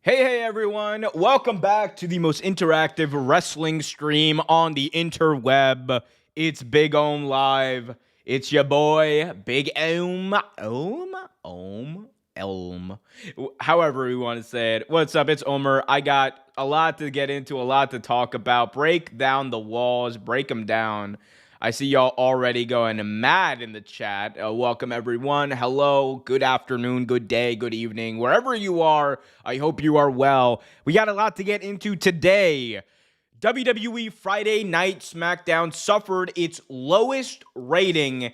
Hey everyone, welcome back to the most interactive wrestling stream on the interweb. It's Big Ohm Live. It's your boy, Big Ohm. Elm. However you want to say it. What's up? It's Omer. I got a lot to get into, a lot to talk about. Break down the walls, break them down. I see y'all already going mad in the chat. Welcome, everyone. Hello, good afternoon, good day, good evening. Wherever you are, I hope you are well. We got a lot to get into today. WWE Friday Night SmackDown suffered its lowest rating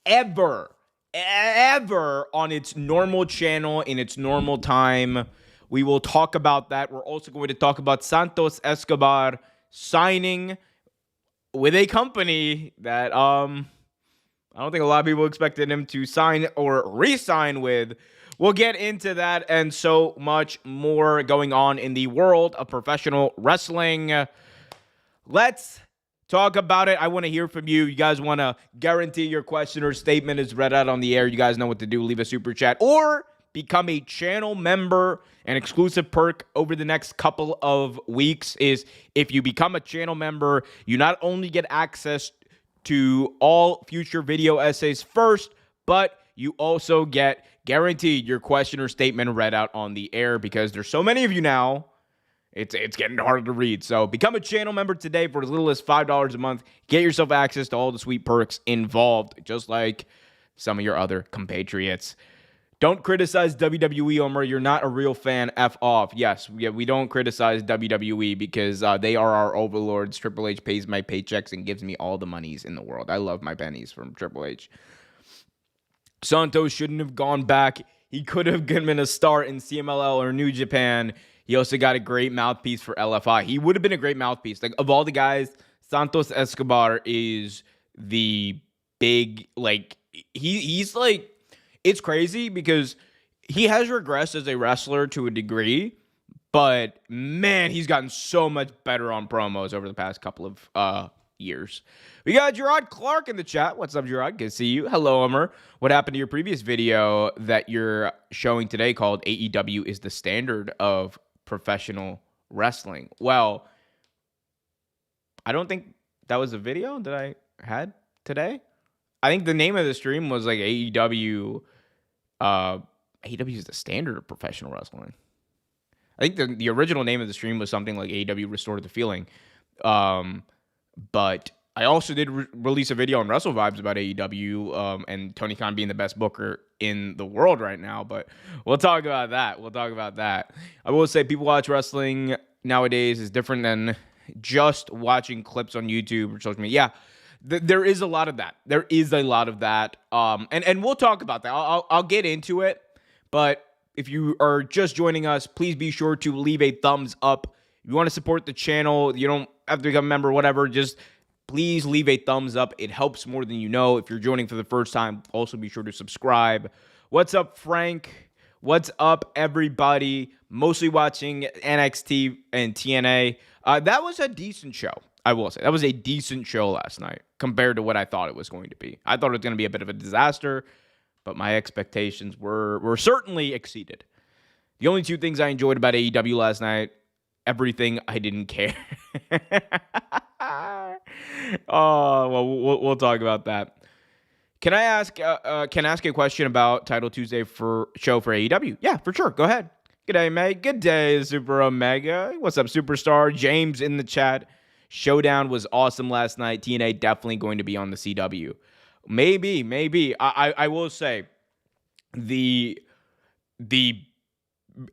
ever on its normal channel in its normal time. We will talk about that. We're also going to talk about Santos Escobar signing with a company that I don't think a lot of people expected him to sign or re-sign with. We'll get into that and so much more going on in the world of professional wrestling. Let's talk about it. I want to hear from you. You guys want to guarantee your question or statement is read out on the air. You guys know what to do. Leave a super chat or become a channel member. An exclusive perk over the next couple of weeks is if you become a channel member, you not only get access to all future video essays first, but you also get guaranteed your question or statement read out on the air because there's so many of you now. It's getting harder to read. So become a channel member today for as little as $5 a month. Get yourself access to all the sweet perks involved, just like some of your other compatriots. Don't criticize WWE, Omer. You're not a real fan. F off. Yes, we don't criticize WWE because they are our overlords. Triple H pays my paychecks and gives me all the monies in the world. I love my pennies from Triple H. Santos shouldn't have gone back. He could have been a star in CMLL or New Japan. He also got a great mouthpiece for LFI. He would have been a great mouthpiece. Like, of all the guys, Santos Escobar is the big, like, he's like, it's crazy because he has regressed as a wrestler to a degree, but man, he's gotten so much better on promos over the past couple of years. We got Gerard Clark in the chat. What's up, Gerard? Good to see you. Hello, Omer. What happened to your previous video that you're showing today called AEW is the standard of professional wrestling? Well, I don't think that was a video that I had today. I think the name of the stream was like AEW. AEW is the standard of professional wrestling. I think the original name of the stream was something like AEW Restored the Feeling. But I also did release a video on Wrestle Vibes about AEW and Tony Khan being the best booker in the world right now. But we'll talk about that. I will say people watch wrestling nowadays is different than just watching clips on YouTube or social media. Yeah, there is a lot of that. And we'll talk about that. I'll get into it. But if you are just joining us, please be sure to leave a thumbs up. If you want to support the channel, you don't have to become a member, whatever. Just please leave a thumbs up. It helps more than you know. If you're joining for the first time, also be sure to subscribe. What's up, Frank? What's up, everybody? Mostly watching NXT and TNA. That was a decent show. I will say that was a decent show last night compared to what I thought it was going to be. I thought it was going to be a bit of a disaster, but my expectations were certainly exceeded. The only two things I enjoyed about AEW last night, everything I didn't care. Oh, well, we'll talk about that. Can I ask a question about Title Tuesday show for AEW? Yeah, for sure. Go ahead. Good day, Meg. Good day, Super Omega. What's up, Superstar? James in the chat. Showdown was awesome last night. TNA definitely going to be on the CW. Maybe. I will say the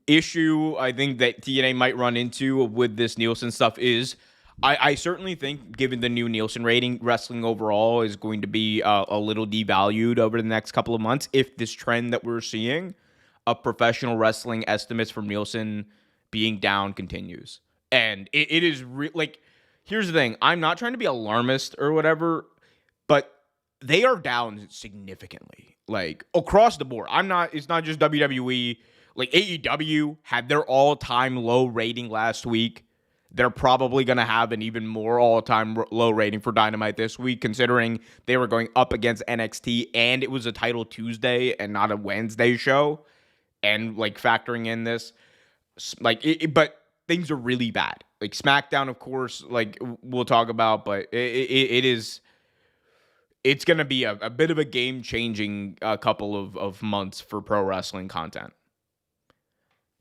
issue I think that TNA might run into with this Nielsen stuff is I certainly think, given the new Nielsen rating, wrestling overall is going to be a little devalued over the next couple of months if this trend that we're seeing of professional wrestling estimates from Nielsen being down continues. And it is like, here's the thing. I'm not trying to be alarmist or whatever, but they are down significantly, like across the board. It's not just WWE. Like AEW had their all-time low rating last week. They're probably going to have an even more all-time low rating for Dynamite this week, considering they were going up against NXT and it was a Title Tuesday and not a Wednesday show. And like factoring in this. But things are really bad. Like SmackDown, of course, like we'll talk about, but it's going to be a bit of a game-changing couple of months for pro wrestling content.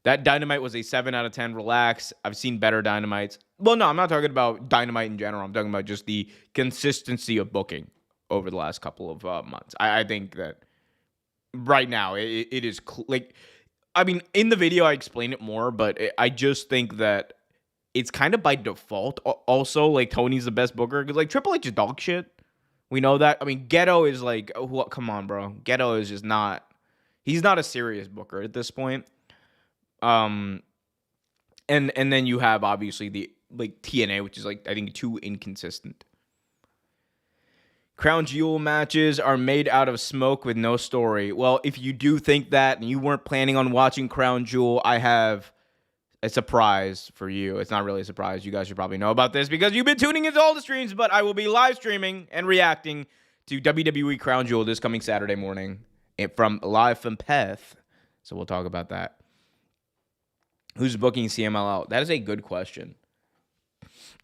That Dynamite was a 7 out of 10. Relax. I've seen better Dynamites. Well, no, I'm not talking about Dynamite in general. I'm talking about just the consistency of booking over the last couple of months. I think that right now it is I mean, in the video I explain it more, but I just think that it's kind of by default. Also, like Tony's the best booker because like Triple H is dog shit. We know that. I mean, Ghetto is like, come on, bro. Ghetto is just not. He's not a serious booker at this point. And then you have obviously the like TNA, which is like I think too inconsistent. Crown Jewel matches are made out of smoke with no story. Well, if you do think that and you weren't planning on watching Crown Jewel, I have a surprise for you. It's not really a surprise. You guys should probably know about this because you've been tuning into all the streams, but I will be live streaming and reacting to WWE Crown Jewel this coming Saturday morning live from Perth. So we'll talk about that. Who's booking CMLL? That is a good question.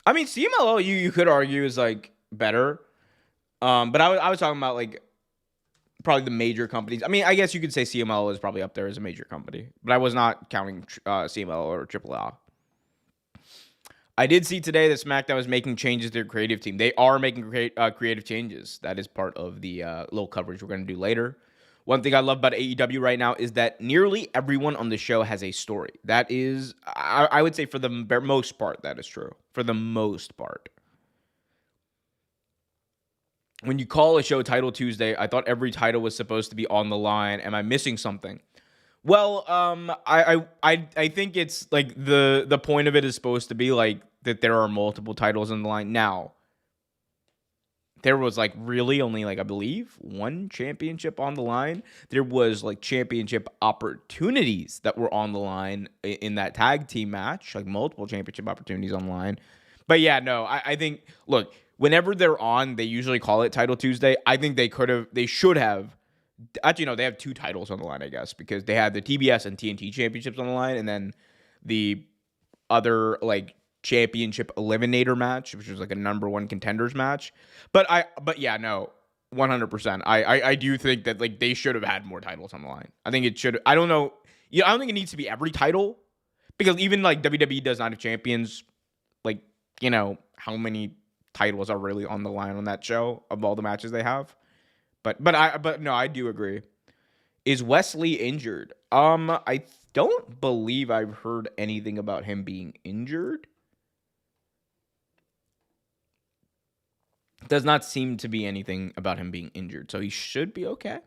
I mean, CMLL, you could argue is like better. But I was talking about like probably the major companies. I mean, I guess you could say CMLL is probably up there as a major company, but I was not counting CMLL or AAA. I did see today that SmackDown was making changes to their creative team. They are making creative changes. That is part of the little coverage we're going to do later. One thing I love about AEW right now is that nearly everyone on the show has a story. That is, I would say for the most part, that is true. For the most part. When you call a show Title Tuesday, I thought every title was supposed to be on the line. Am I missing something? Well, I think it's like the point of it is supposed to be like that there are multiple titles on the line. Now, there was like really only like I believe one championship on the line. There was like championship opportunities that were on the line in that tag team match, like multiple championship opportunities on the line. But yeah, no, I think look, whenever they're on, they usually call it Title Tuesday. I think they should have. Actually, no, they have two titles on the line, I guess, because they had the TBS and TNT championships on the line, and then the other like championship eliminator match, which was like a number one contenders match. But yeah, no, 100%. I do think that like they should have had more titles on the line. I think it should. I don't know. I don't think it needs to be every title because even like WWE does not have champions. Like how many titles are really on the line on that show of all the matches they have. But no, I do agree. Is Wesley injured? I don't believe I've heard anything about him being injured. Does not seem to be anything about him being injured, so he should be okay.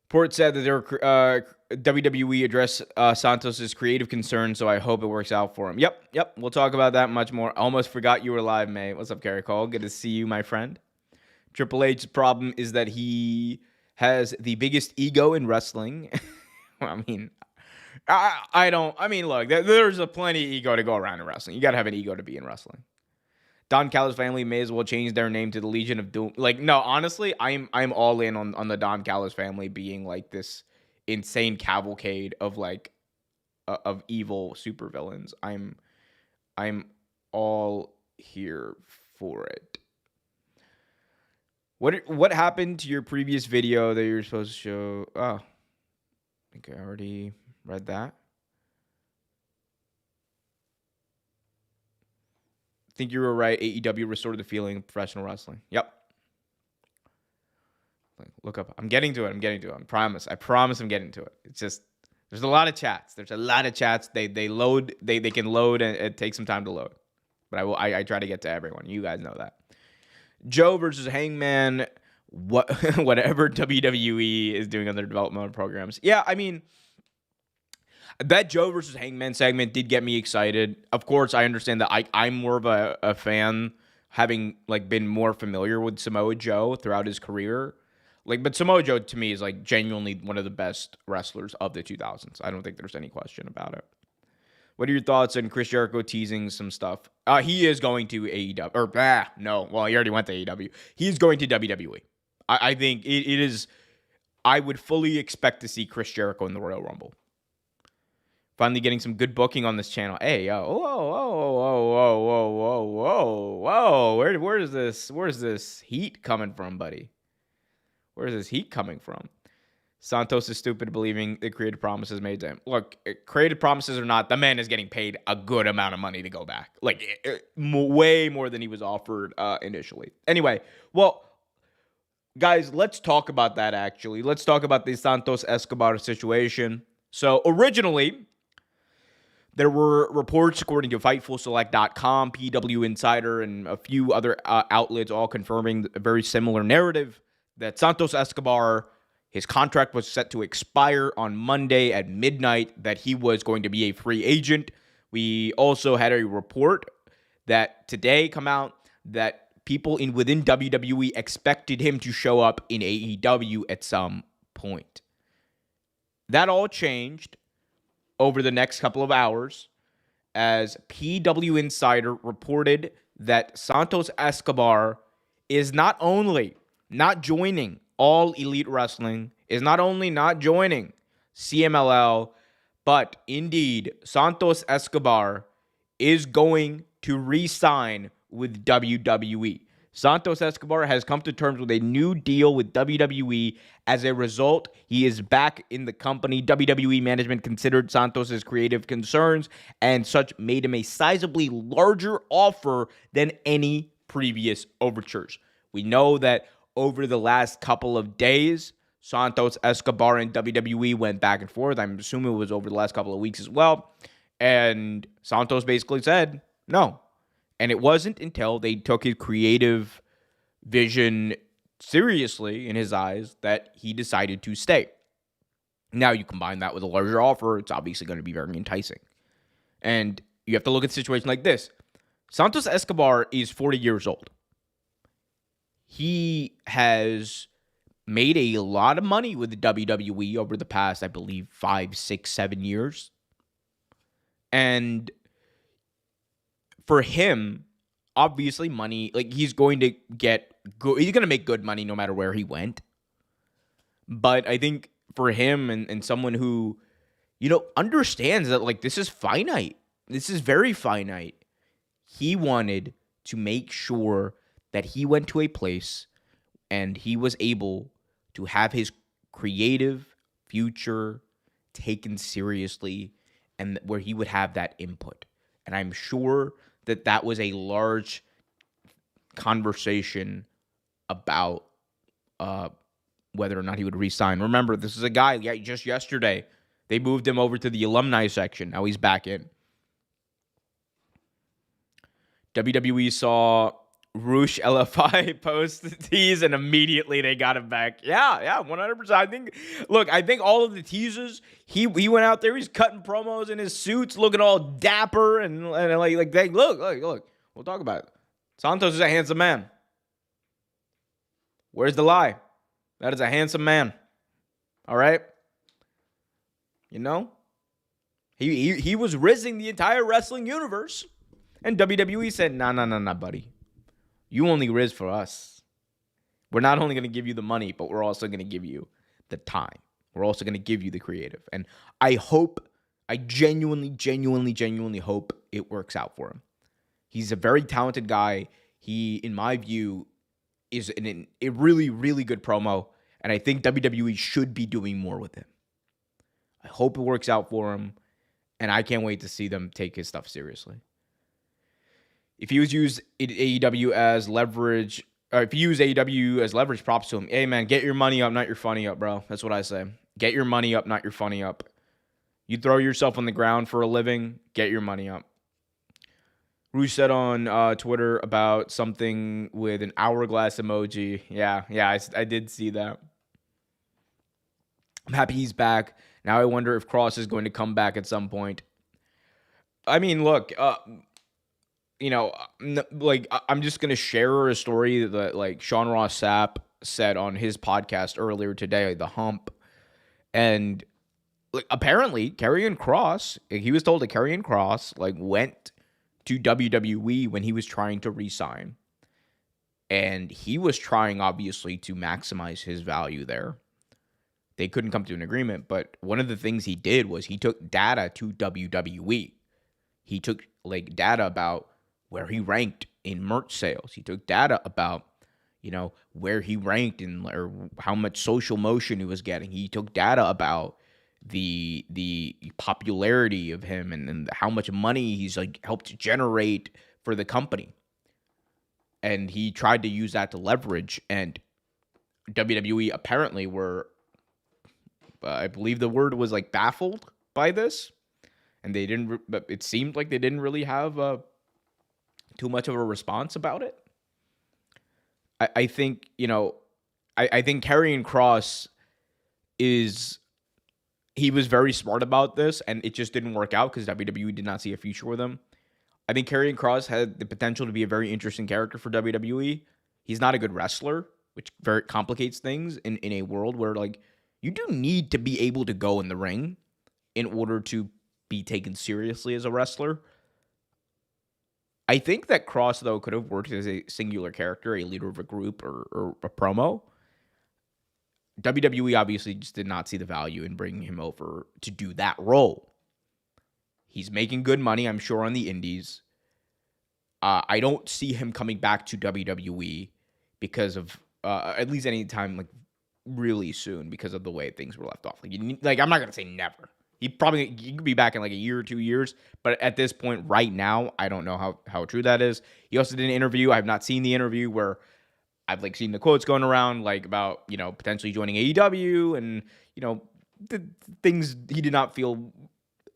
Port said that WWE addressed Santos' creative concerns, so I hope it works out for him. Yep. We'll talk about that much more. Almost forgot you were live, mate. What's up, Gary Cole? Good to see you, my friend. Triple H's problem is that he has the biggest ego in wrestling. I mean, look, there's a plenty of ego to go around in wrestling. You got to have an ego to be in wrestling. Don Callis family may as well change their name to the Legion of Doom. Like, no, honestly, I'm all in on the Don Callis family being like this insane cavalcade of like of evil supervillains. I'm all here for it. What happened to your previous video that you were supposed to show? Oh, I think I already read that. I think you were right. AEW restored the feeling of professional wrestling. Yep. Look up. I'm getting to it. I promise I'm getting to it. It's just there's a lot of chats. They load. They can load and it takes some time to load. But I try to get to everyone. You guys know that. Joe versus Hangman, whatever WWE is doing on their developmental programs. Yeah, I mean, that Joe versus Hangman segment did get me excited. Of course, I understand that I'm more of a fan, having like been more familiar with Samoa Joe throughout his career. But Samoa Joe to me is like genuinely one of the best wrestlers of the 2000s. I don't think there's any question about it. What are your thoughts on Chris Jericho teasing some stuff? He is going to AEW. No. Well, he already went to AEW. He's going to WWE. I think it is... I would fully expect to see Chris Jericho in the Royal Rumble. Finally getting some good booking on this channel. Hey, yo, whoa, whoa, whoa, whoa, whoa, whoa, whoa, whoa. Where's this heat coming from, buddy? Where's this heat coming from? Santos is stupid believing the creative promises made to him. Look, creative promises or not, the man is getting paid a good amount of money to go back. Like, way more than he was offered initially. Anyway, well, guys, let's talk about that, actually. Let's talk about the Santos Escobar situation. So, originally, there were reports, according to FightfulSelect.com, PW Insider, and a few other outlets all confirming a very similar narrative that Santos Escobar, his contract was set to expire on Monday at midnight, that he was going to be a free agent. We also had a report that today come out that people within WWE expected him to show up in AEW at some point. That all changed over the next couple of hours as PW Insider reported that Santos Escobar is not only not joining All Elite Wrestling, is not only not joining CMLL, but indeed Santos Escobar is going to re-sign with WWE. Santos Escobar has come to terms with a new deal with WWE. As a result, he is back in the company. WWE management considered Santos' creative concerns and such made him a sizably larger offer than any previous overtures. We know that over the last couple of days, Santos Escobar and WWE went back and forth. I'm assuming it was over the last couple of weeks as well. And Santos basically said no. And it wasn't until they took his creative vision seriously in his eyes that he decided to stay. Now you combine that with a larger offer, it's obviously going to be very enticing. And you have to look at a situation like this. Santos Escobar is 40 years old. He has made a lot of money with the WWE over the past, I believe, 5, 6, 7 years. And for him, obviously money, like he's going to make good money no matter where he went. But I think for him and someone who, understands that like this is finite. This is very finite. He wanted to make sure that he went to a place and he was able to have his creative future taken seriously and where he would have that input. And I'm sure that was a large conversation about whether or not he would resign. Remember, this is a guy, just yesterday, they moved him over to the alumni section. Now he's back in. WWE saw Roosh LFI post the tease, and immediately they got him back. Yeah, 100%. I think all of the teasers, he went out there, he's cutting promos in his suits, looking all dapper, and like look. We'll talk about it. Santos is a handsome man. Where's the lie? That is a handsome man. All right? He was rizzing the entire wrestling universe. And WWE said, nah, buddy. You only riz for us. We're not only going to give you the money, but we're also going to give you the time. We're also going to give you the creative. And I genuinely hope it works out for him. He's a very talented guy. He, in my view, is a really, really good promo. And I think WWE should be doing more with him. I hope it works out for him. And I can't wait to see them take his stuff seriously. If he was used AEW as leverage, or if you use AEW as leverage, props to him. Hey, man, get your money up, not your funny up, bro. That's what I say. Get your money up, not your funny up. You throw yourself on the ground for a living, get your money up. Rue said on Twitter about something with an hourglass emoji. Yeah, I did see that. I'm happy he's back. Now I wonder if Cross is going to come back at some point. I mean, look, I'm just going to share a story that Sean Ross Sapp said on his podcast earlier today, The Hump. And apparently Karrion Kross, he was told that Karrion Kross went to WWE when he was trying to re-sign. And he was trying, obviously, to maximize his value there. They couldn't come to an agreement, but one of the things he did was he took data to WWE. He took like data about where he ranked in merch sales. He took data about, where he ranked in or how much social motion he was getting. He took data about the popularity of him and how much money he's like helped generate for the company. And he tried to use that to leverage, and WWE apparently were, I believe the word was like baffled by this, and they didn't. But it seemed like they didn't really have too much of a response about it. I think I think Karrion Kross he was very smart about this, and it just didn't work out because WWE did not see a future with him. I think Karrion Kross had the potential to be a very interesting character for WWE. He's not a good wrestler, which very complicates things in a world where like you do need to be able to go in the ring in order to be taken seriously as a wrestler. I think that Kross, though, could have worked as a singular character, a leader of a group or a promo. WWE obviously just did not see the value in bringing him over to do that role. He's making good money, I'm sure, on the indies. I don't see him coming back to WWE because of, at least any time, like, really soon because of the way things were left off. Like I'm not going to say never. He could be back in like a year or 2 years. But at this point, right now, I don't know how true that is. He also did an interview. I have not seen the interview where I've like seen the quotes going around like about, potentially joining AEW and, the things he did not feel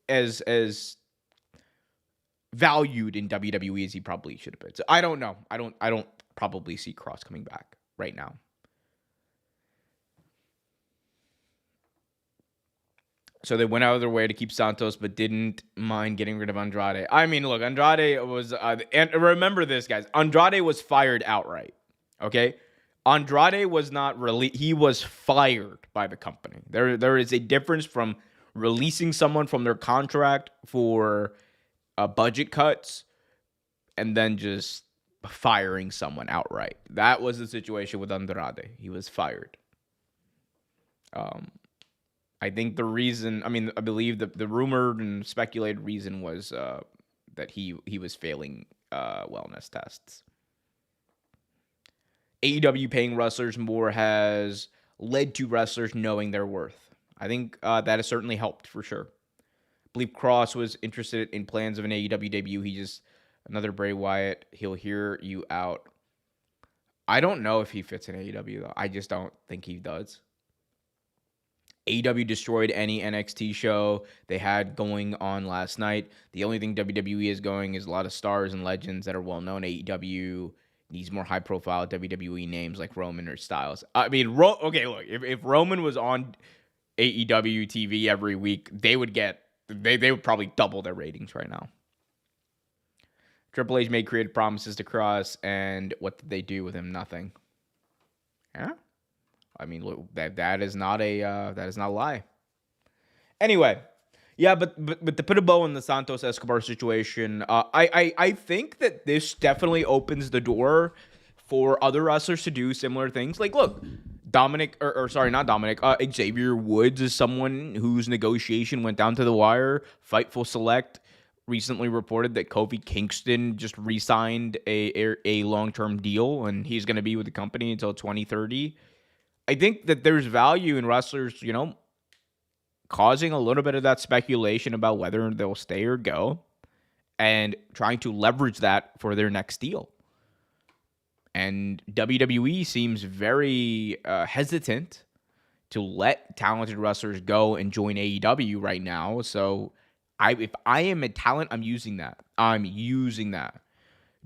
as valued in WWE as he probably should have been. So I don't know. I don't probably see Kross coming back right now. So they went out of their way to keep Santos, but didn't mind getting rid of Andrade. I mean, look, Andrade was, and remember this, guys. Andrade was fired outright. Okay, Andrade was not he was fired by the company. There is a difference from releasing someone from their contract for budget cuts and then just firing someone outright. That was the situation with Andrade. He was fired. I think the reason, I believe the rumored and speculated reason was that he was failing wellness tests. AEW paying wrestlers more has led to wrestlers knowing their worth. I think that has certainly helped for sure. I believe Kross was interested in plans of an AEW debut. He just, another Bray Wyatt, he'll hear you out. I don't know if he fits in AEW though. I just don't think he does. AEW destroyed any NXT show they had going on last night. The only thing WWE is going is a lot of stars and legends that are well known. AEW needs more high profile WWE names like Roman or Styles. I mean, okay, look, if Roman was on AEW TV every week, they would probably double their ratings right now. Triple H made creative promises to Kross, and what did they do with him? Nothing. Yeah. I mean, look, that is not a lie. Anyway, yeah, but to put a bow on the Santos Escobar situation, I think that this definitely opens the door for other wrestlers to do similar things. Like, look, Xavier Woods is someone whose negotiation went down to the wire. Fightful Select recently reported that Kofi Kingston just re-signed a long-term deal, and he's going to be with the company until 2030. I think that there's value in wrestlers, causing a little bit of that speculation about whether they'll stay or go and trying to leverage that for their next deal. And WWE seems very hesitant to let talented wrestlers go and join AEW right now. So if I am a talent, I'm using that.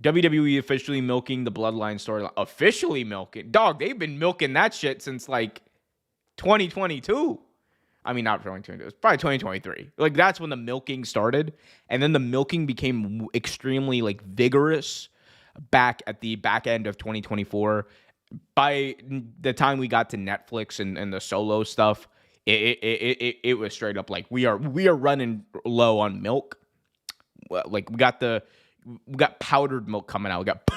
WWE officially milking the Bloodline storyline. Officially milking. Dog, they've been milking that shit since, 2022. I mean, not 2022. It was probably 2023. That's when the milking started. And then the milking became extremely, vigorous back at the back end of 2024. By the time we got to Netflix and the solo stuff, it was straight up we are running low on milk. We got powdered milk coming out. We got,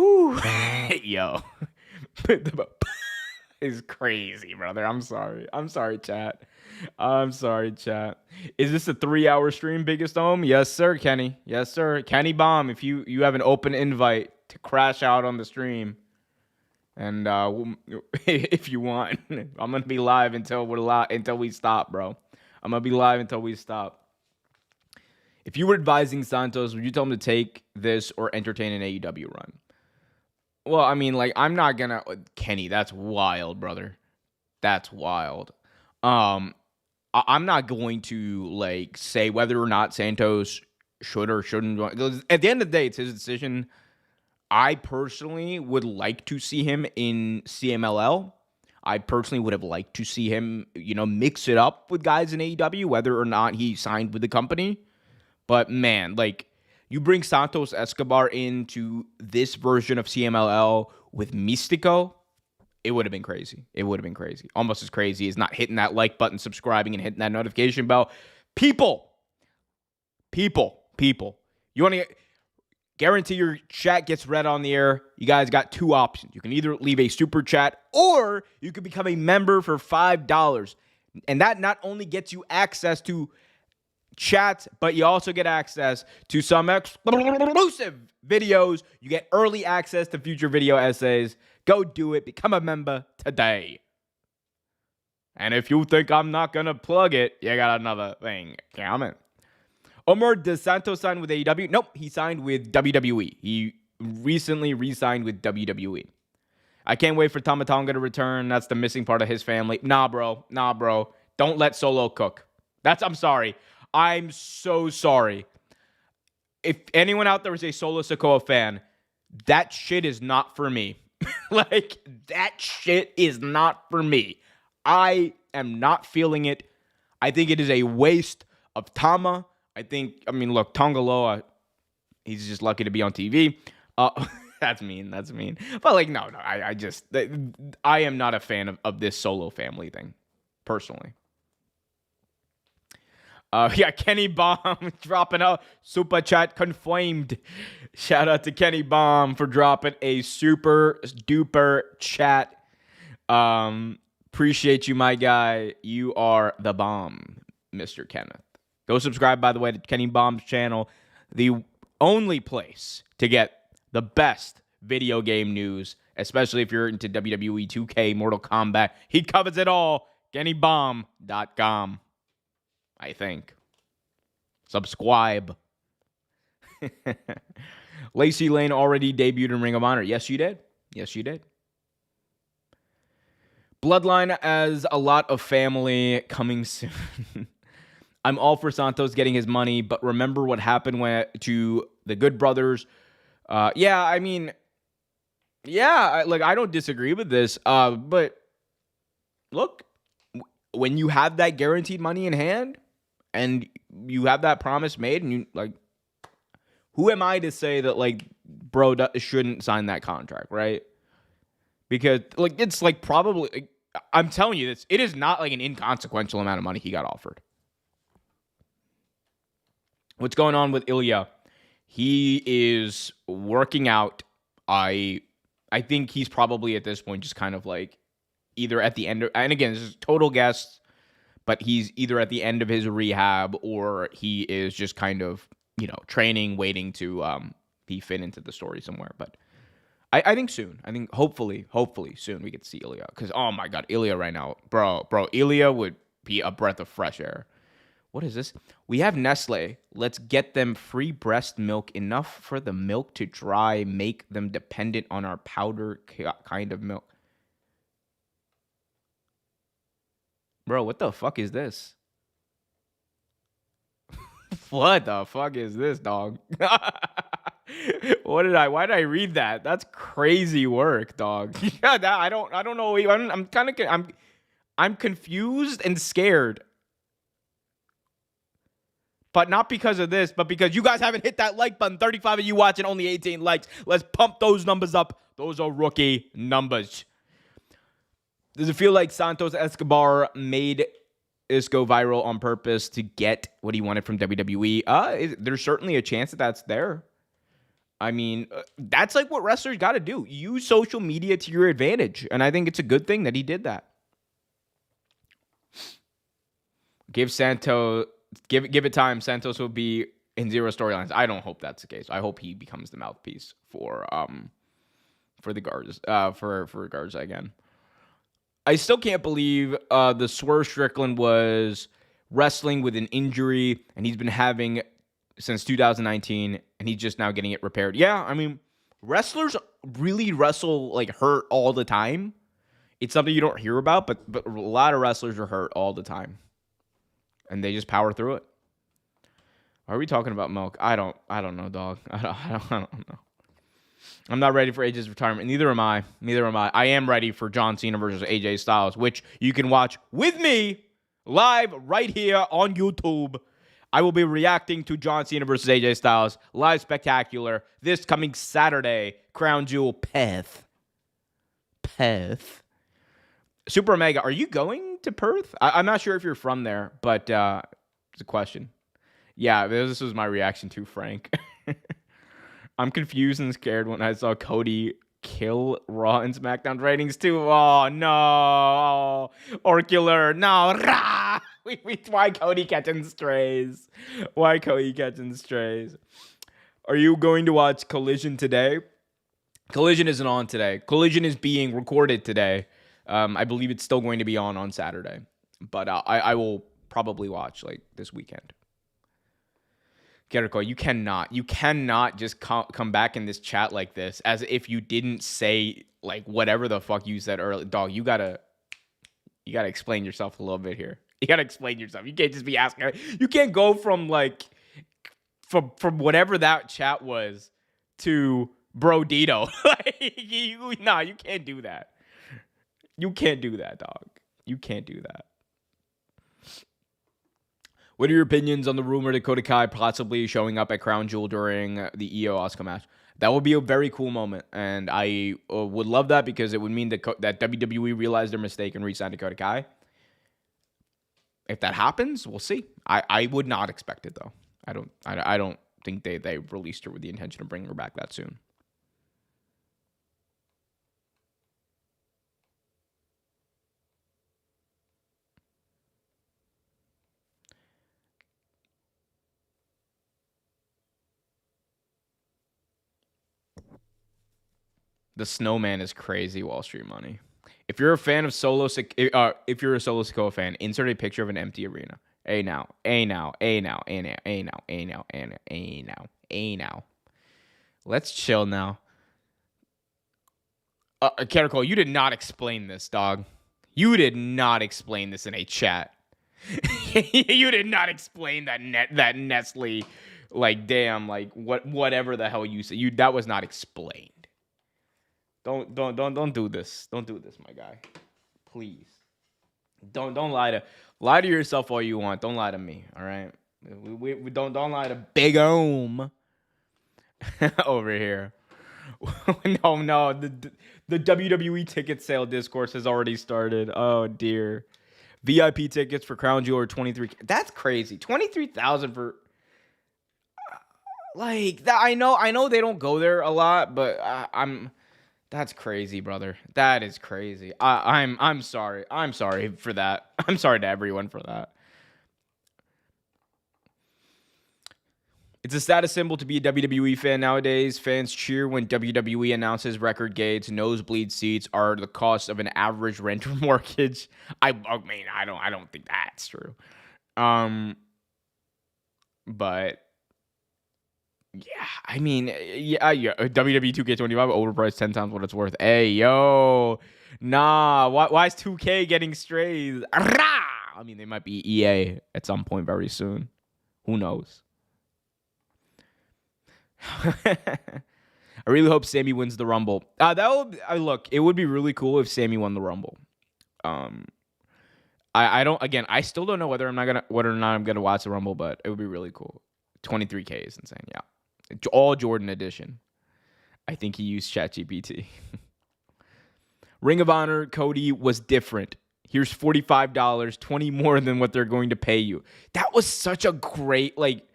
Whew. Yo. Is crazy, brother. I'm sorry. I'm sorry, chat. I'm sorry, chat. Is this a 3-hour stream, Biggest Home? Yes, sir, Kenny. Yes, sir. Kenny Bomb, if you have an open invite to crash out on the stream. And if you want, I'm gonna be live until we stop, bro. I'm gonna be live until we stop. If you were advising Santos, would you tell him to take this or entertain an AEW run? Well, I mean, like, I'm not gonna Kenny, that's wild, brother. That's wild. I'm not going to like say whether or not Santos should or shouldn't. Because at the end of the day, it's his decision. I personally would like to see him in CMLL. I personally would have liked to see him, mix it up with guys in AEW, whether or not he signed with the company. But man, like, you bring Santos Escobar into this version of CMLL with Mystico, it would have been crazy. It would have been crazy. Almost as crazy as not hitting that like button, subscribing, and hitting that notification bell. People. You want to guarantee your chat gets read on the air. You guys got two options. You can either leave a super chat or you can become a member for $5. And that not only gets you access to chats, but you also get access to some exclusive videos. You get early access to future video essays. Go do it. Become a member today. And if you think I'm not going to plug it, you got another thing coming. Omar, does Santos sign with AEW? Nope, he signed with WWE. He recently re-signed with WWE. I can't wait for Tama Tonga to return. That's the missing part of his family. Nah, bro. Don't let Solo cook. I'm sorry. I'm so sorry. If anyone out there is a Solo Sikoa fan, that shit is not for me. Like, that shit is not for me. I am not feeling it. I think it is a waste of Tama. Look, Tongaloa, he's just lucky to be on TV. That's mean. But, like, no, I am not a fan of this Solo family thing, personally. Kenny Bomb dropping a super chat confirmed. Shout out to Kenny Bomb for dropping a super duper chat. Appreciate you, my guy. You are the bomb, Mr. Kenneth. Go subscribe, by the way, to Kenny Bomb's channel. The only place to get the best video game news, especially if you're into WWE 2K, Mortal Kombat. He covers it all. KennyBomb.com. I think. Subscribe. Lacey Lane already debuted in Ring of Honor. Yes, you did. Bloodline as a lot of family coming soon. I'm all for Santos getting his money, but remember what happened to the Good Brothers. I don't disagree with this. But look, when you have that guaranteed money in hand and you have that promise made, and you like, who am I to say that like, bro shouldn't sign that contract, right? Because like, it's like probably, like, I'm telling you this, it is not like an inconsequential amount of money he got offered. What's going on with Ilya? He is working out. I think he's probably at this point just kind of like either at the end of, and again, this is total guess, but he's either at the end of his rehab or he is just kind of, training, waiting to be fit into the story somewhere. But I think soon. I think hopefully soon we get to see Ilya. Because, oh my God, Ilya right now. Bro, Ilya would be a breath of fresh air. What is this? We have Nestle. Let's get them free breast milk, enough for the milk to dry, make them dependent on our powder kind of milk. Bro, what the fuck is this? What the fuck is this, dog? Why did I read that? That's crazy work, dog. Yeah, I don't know. I'm confused and scared. But not because of this, but because you guys haven't hit that like button. 35 of you watching, only 18 likes. Let's pump those numbers up. Those are rookie numbers. Does it feel like Santos Escobar made this go viral on purpose to get what he wanted from WWE? There's certainly a chance that that's there. I mean, that's like what wrestlers got to do. Use social media to your advantage. And I think it's a good thing that he did that. Give Santos, give it time. Santos will be in zero storylines. I don't hope that's the case. I hope he becomes the mouthpiece for the guards, for Garza again. I still can't believe the Swerve Strickland was wrestling with an injury, and he's been having since 2019, and he's just now getting it repaired. Yeah, I mean, wrestlers really wrestle like hurt all the time. It's something you don't hear about, but a lot of wrestlers are hurt all the time, and they just power through it. Are we talking about Milk? I don't know, dog. I don't know. I'm not ready for AJ's retirement. Neither am I. I am ready for John Cena versus AJ Styles, which you can watch with me live right here on YouTube. I will be reacting to John Cena versus AJ Styles live spectacular this coming Saturday. Crown Jewel Perth. Super Omega, are you going to Perth? I'm not sure if you're from there, but it's a question. Yeah, this was my reaction to Frank. I'm confused and scared when I saw Cody kill Raw and SmackDown ratings too. Oh, no. Orcular. No. Rah! Why Cody catching strays? Are you going to watch Collision today? Collision isn't on today. Collision is being recorded today. I believe it's still going to be on Saturday. But I will probably watch like this weekend. Jericho, you cannot just come back in this chat like this as if you didn't say like whatever the fuck you said earlier. Dog, you gotta explain yourself a little bit here. You gotta explain yourself. You can't just be asking. You can't go from like from whatever that chat was to Bro Dito. You can't do that. You can't do that, dog. You can't do that. What are your opinions on the rumor Dakota Kai possibly showing up at Crown Jewel during the Io Asuka match? That would be a very cool moment, and I would love that because it would mean that WWE realized their mistake and re-signed Dakota Kai. If that happens, we'll see. I would not expect it though. I don't think they released her with the intention of bringing her back that soon. The snowman is crazy. Wall Street money. If you're a fan of if you're a Solo Sikoa fan, insert a picture of an empty arena. A now. Let's chill now. Caracol, you did not explain this, dog. You did not explain this in a chat. You did not explain that Nestle, like damn, like whatever the hell you said. That was not explained. Don't do this. Don't do this, my guy. Please. Don't lie to yourself all you want. Don't lie to me. All right. We don't lie to Big Ohm over here. No. The WWE ticket sale discourse has already started. Oh dear. VIP tickets for Crown Jewel are $23,000. That's crazy. $23,000 for like that. I know they don't go there a lot, but that's crazy, brother. That is crazy. I'm sorry. I'm sorry for that. I'm sorry to everyone for that. It's a status symbol to be a WWE fan nowadays. Fans cheer when WWE announces record gates. Nosebleed seats are the cost of an average rent or mortgage. I mean, I don't think that's true. But yeah, I mean, yeah. WWE 2K25 overpriced 10 times what it's worth. Hey, yo, nah. Why is 2K getting strays? I mean, they might be EA at some point very soon. Who knows? I really hope Sammy wins the Rumble. Look, it would be really cool if Sammy won the Rumble. I still don't know whether or not I'm gonna watch the Rumble, but it would be really cool. 23K is insane. Yeah. All Jordan edition. I think he used ChatGPT. Ring of Honor, Cody was different. Here's $45, $20 more than what they're going to pay you. That was such a great, like,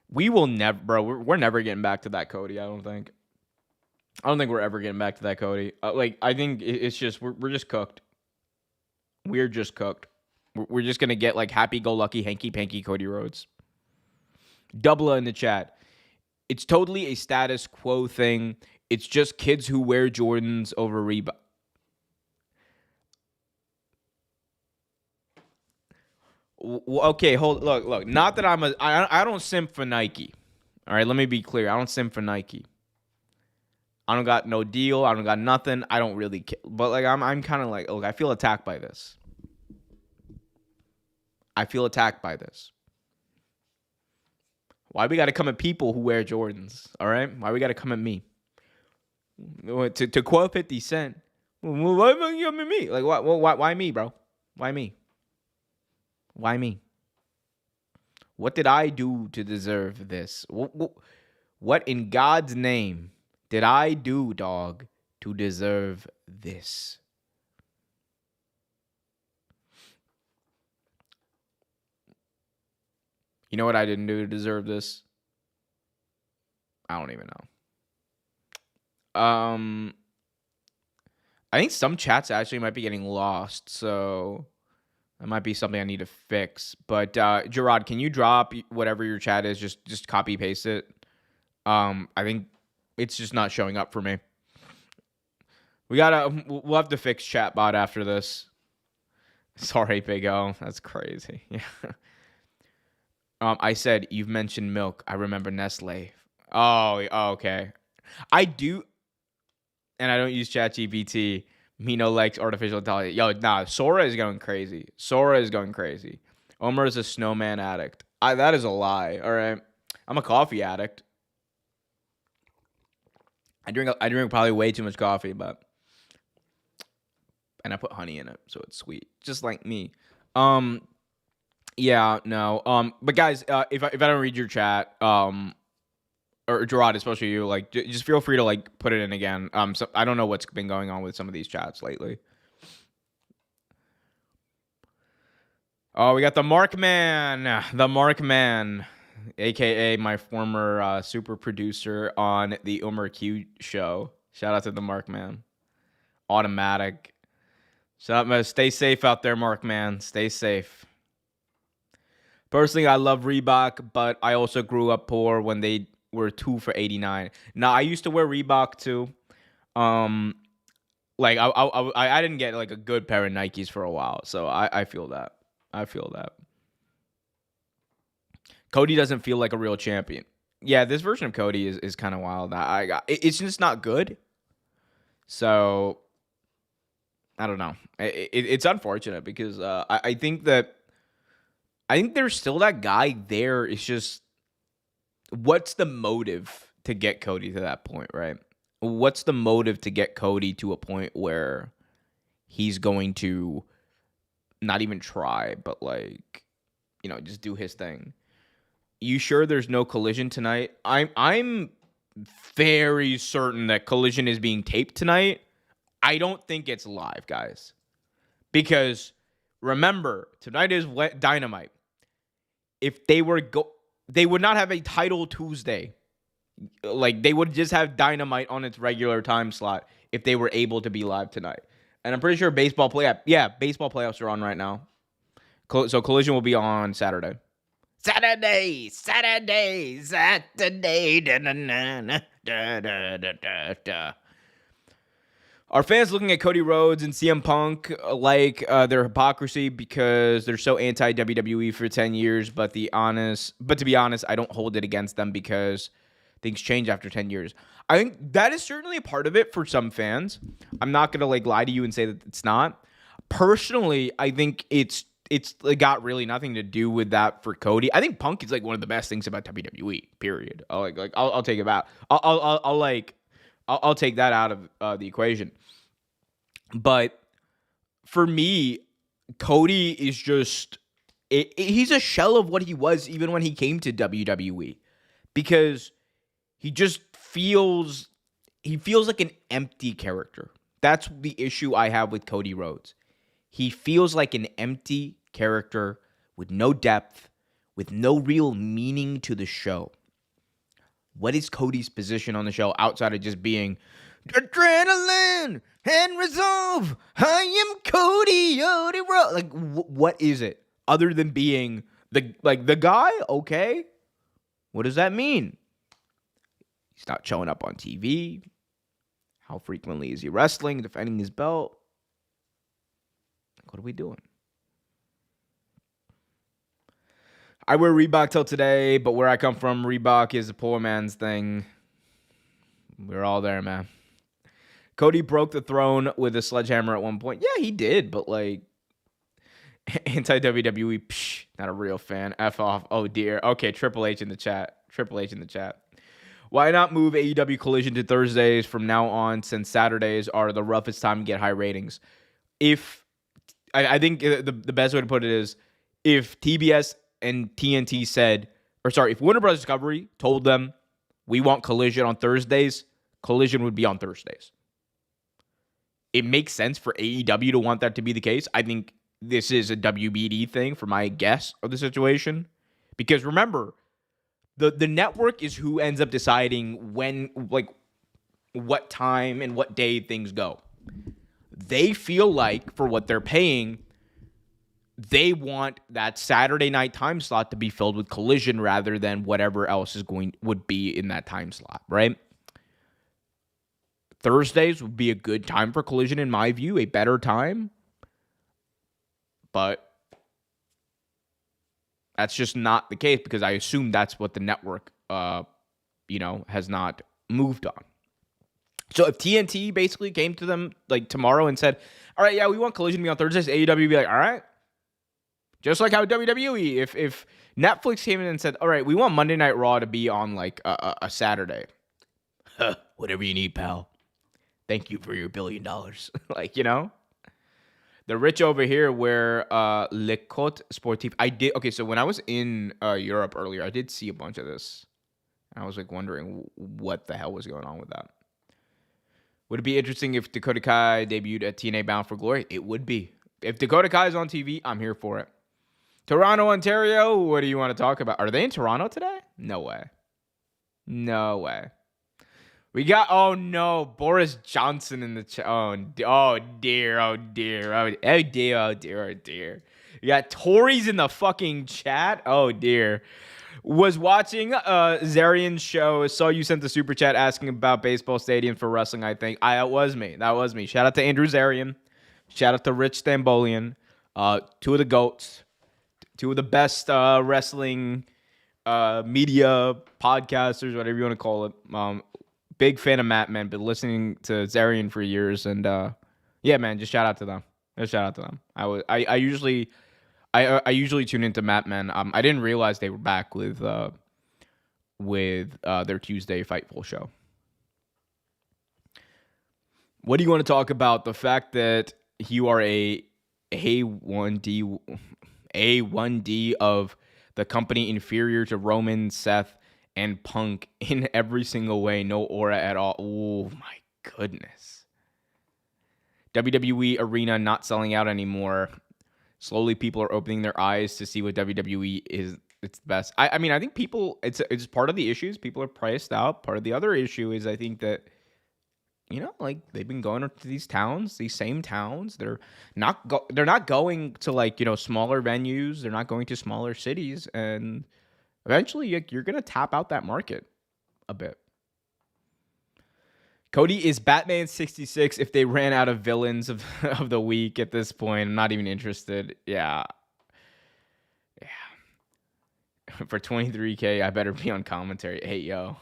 We will never, bro. We're never getting back to that Cody. I don't think. I don't think we're ever getting back to that Cody. I think it's just we're just cooked. We're just cooked. We're just gonna get like happy-go-lucky, hanky-panky Cody Rhodes. Double in the chat. It's totally a status quo thing. It's just kids who wear Jordans over Reebok. Okay, look. Not that I don't simp for Nike. All right, let me be clear. I don't simp for Nike. I don't got no deal. I don't got nothing. I don't really care. But like I'm kind of like, look, I feel attacked by this. Why we got to come at people who wear Jordans? All right, why we got to come at me? To quote 50 Cent, why you coming at me? Like why me, bro? Why me? Why me? What did I do to deserve this? What in God's name did I do, dog, to deserve this? You know what I didn't do to deserve this? I don't even know. I think some chats actually might be getting lost, so that might be something I need to fix. But Gerard, can you drop whatever your chat is? Just copy paste it. I think it's just not showing up for me. We'll have to fix chatbot after this. Sorry, Big O. That's crazy. Yeah. I said you've mentioned milk. I remember Nestle. Oh, okay. I do, and I don't use ChatGPT. Mino likes artificial intelligence. Yo, nah, Sora is going crazy. Omer is a snowman addict. That is a lie. All right, I'm a coffee addict. I drink probably way too much coffee, and I put honey in it, so it's sweet, just like me. Yeah, no. But guys, if I don't read your chat, or Gerard, especially you, like, just feel free to like put it in again. So I don't know what's been going on with some of these chats lately. Oh, we got the Markman, aka my former super producer on the Umar Q show. Shout out to the Markman. Automatic. Shout out, stay safe out there, Markman. Stay safe. Personally, I love Reebok, but I also grew up poor when they were 2 for $89. Now, I used to wear Reebok too. Like I didn't get like a good pair of Nikes for a while, so I feel that. Cody doesn't feel like a real champion. Yeah, this version of Cody is kind of wild. It's just not good. So I don't know. It's unfortunate because I think there's still that guy there. It's just, what's the motive to get Cody to that point, right? What's the motive to get Cody to a point where he's going to not even try, but like, just do his thing? You sure there's no Collision tonight? I'm very certain that Collision is being taped tonight. I don't think it's live, guys. Because remember, tonight is Dynamite. If they would not have a title Tuesday. Like, they would just have Dynamite on its regular time slot if they were able to be live tonight. And I'm pretty sure baseball playoffs are on right now. So Collision will be on Saturday. Saturday. Are fans looking at Cody Rhodes and CM Punk like their hypocrisy because they're so anti-WWE for 10 years, but to be honest, I don't hold it against them because things change after 10 years. I think that is certainly a part of it for some fans. I'm not going to like lie to you and say that it's not. Personally, I think it's got really nothing to do with that for Cody. I think Punk is like one of the best things about WWE, period. I'll take it back. I'll take that out of the equation. But for me, Cody is just he's a shell of what he was even when he came to WWE, because he just feels like an empty character. That's the issue I have with Cody Rhodes. He feels like an empty character with no depth, with no real meaning to the show. What is Cody's position on the show outside of just being adrenaline and resolve? I am Cody. Like, what is it other than being the guy? Okay, what does that mean? He's not showing up on TV. How frequently is he wrestling, defending his belt? What are we doing? I wear Reebok till today, but where I come from, Reebok is a poor man's thing. We're all there, man. Cody broke the throne with a sledgehammer at one point. Yeah, he did, but like, anti-WWE, not a real fan. F off. Oh, dear. Okay, Triple H in the chat. Why not move AEW Collision to Thursdays from now on, since Saturdays are the roughest time to get high ratings? I think the best way to put it is, if TBS and TNT if Warner Bros. Discovery told them we want Collision on Thursdays, Collision would be on Thursdays. It makes sense for AEW to want that to be the case. I think this is a WBD thing for my guess of the situation. Because remember, the network is who ends up deciding when, like, what time and what day things go. They feel like, for what they're paying, they want that Saturday night time slot to be filled with Collision rather than whatever else would be in that time slot, right? Thursdays would be a good time for Collision, in my view, a better time. But that's just not the case, because I assume that's what the network, has not moved on. So if TNT basically came to them like tomorrow and said, all right, yeah, we want Collision to be on Thursdays, AEW would be like, all right. Just like how WWE, if Netflix came in and said, all right, we want Monday Night Raw to be on like a Saturday. Whatever you need, pal. Thank you for your $1 billion. Like, The rich over here wear Le Cote Sportif. Okay, so when I was in Europe earlier, I did see a bunch of this. And I was like wondering what the hell was going on with that. Would it be interesting if Dakota Kai debuted at TNA Bound for Glory? It would be. If Dakota Kai is on TV, I'm here for it. Toronto, Ontario, what do you want to talk about? Are they in Toronto today? No way. We got, Boris Johnson in the chat. Oh, dear. You got Tories in the fucking chat. Oh, dear. Was watching Zarian's show. Saw you sent the super chat asking about baseball stadium for wrestling, I think. That was me. Shout out to Andrew Zarian. Shout out to Rich Stambolian. Two of the GOATs. Two of the best wrestling media podcasters, whatever you want to call it. Big fan of Matt, man. Been listening to Zarian for years, and yeah, man. Just shout out to them. I usually tune into Matt, man. I didn't realize they were back with their Tuesday Fightful show. What do you want to talk about? The fact that you are a A1D of the company inferior to Roman, Seth, and Punk in every single way. No aura at all. Oh, my goodness. WWE Arena not selling out anymore. Slowly, people are opening their eyes to see what WWE is. It's the best. I mean, I think people, it's part of the issues. People are priced out. Part of the other issue is I think that, like they've been going to these towns, these same towns. They're not going to like, smaller venues. They're not going to smaller cities. And eventually you're going to tap out that market a bit. Cody is Batman 66 if they ran out of villains of the week at this point. I'm not even interested. Yeah. For $23K, I better be on commentary. Hey, yo.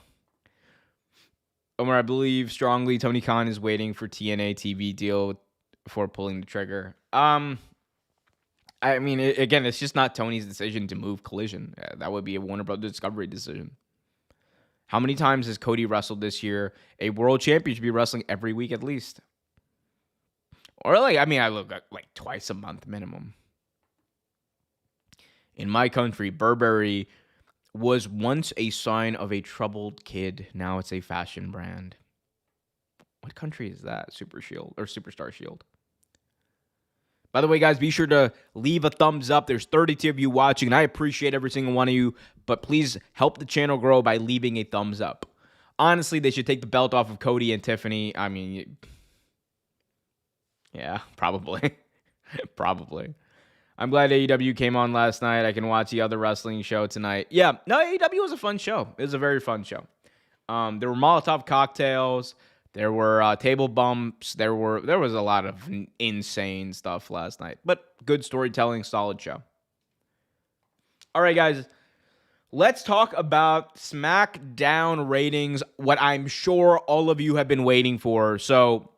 Omar, I believe strongly Tony Khan is waiting for TNA TV deal before pulling the trigger. I mean, again, it's just not Tony's decision to move Collision. That would be a Warner Bros. Discovery decision. How many times has Cody wrestled this year? A world champion should be wrestling every week at least. Or I look like twice a month minimum. In my country, Burberry was once a sign of a troubled kid. Now it's a fashion brand. What country is that? Super Shield or Superstar Shield. By the way, guys, be sure to leave a thumbs up. There's 32 of you watching, and I appreciate every single one of you, but please help the channel grow by leaving a thumbs up. Honestly, they should take the belt off of Cody and Tiffany. I mean, yeah, probably. Probably. I'm glad AEW came on last night. I can watch the other wrestling show tonight. Yeah, no, AEW was a fun show. It was a very fun show. There were Molotov cocktails. There were table bumps. There was a lot of insane stuff last night. But good storytelling, solid show. All right, guys. Let's talk about SmackDown ratings, what I'm sure all of you have been waiting for. So,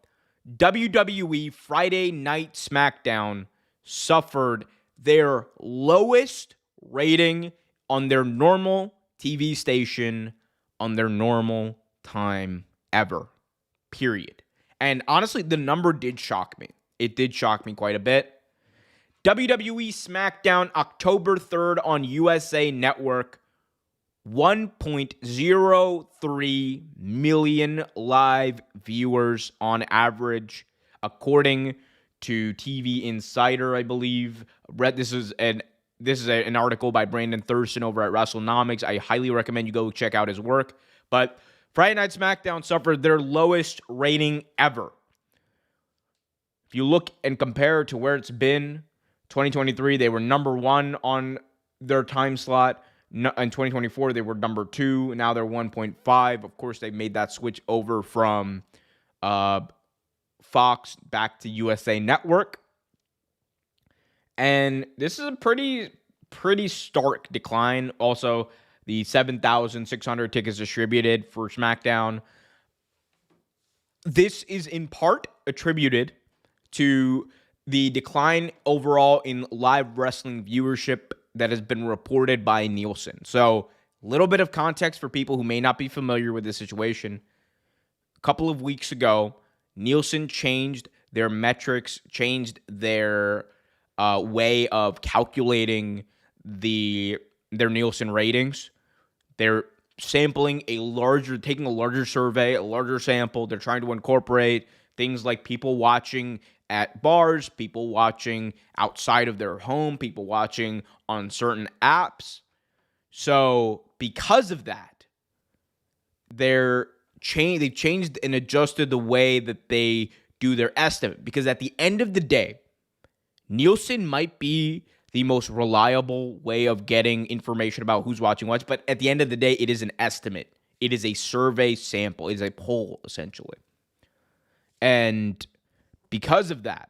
WWE Friday Night SmackDown suffered their lowest rating on their normal TV station on their normal time ever, period. And honestly, the number did shock me. It did shock me quite a bit. WWE SmackDown, October 3rd on USA Network, 1.03 million live viewers on average, according to TV Insider, I believe. This is an article by Brandon Thurston over at WrestleNomics. I highly recommend you go check out his work. But Friday Night SmackDown suffered their lowest rating ever. If you look and compare to where it's been, 2023, they were number 1 on their time slot. In 2024, they were number 2. Now they're 1.5. Of course, they made that switch over from Fox back to USA Network. And this is a pretty stark decline. Also, the 7,600 tickets distributed for SmackDown. This is in part attributed to the decline overall in live wrestling viewership that has been reported by Nielsen. So, a little bit of context for people who may not be familiar with this situation. A couple of weeks ago, Nielsen changed their metrics, changed their way of calculating their Nielsen ratings. They're taking a larger survey, a larger sample. They're trying to incorporate things like people watching at bars, people watching outside of their home, people watching on certain apps. So because of that, they've changed and adjusted the way that they do their estimate. Because at the end of the day, Nielsen might be the most reliable way of getting information about who's watching what, but at the end of the day, it is an estimate. It is a survey sample. It is a poll, essentially. And because of that,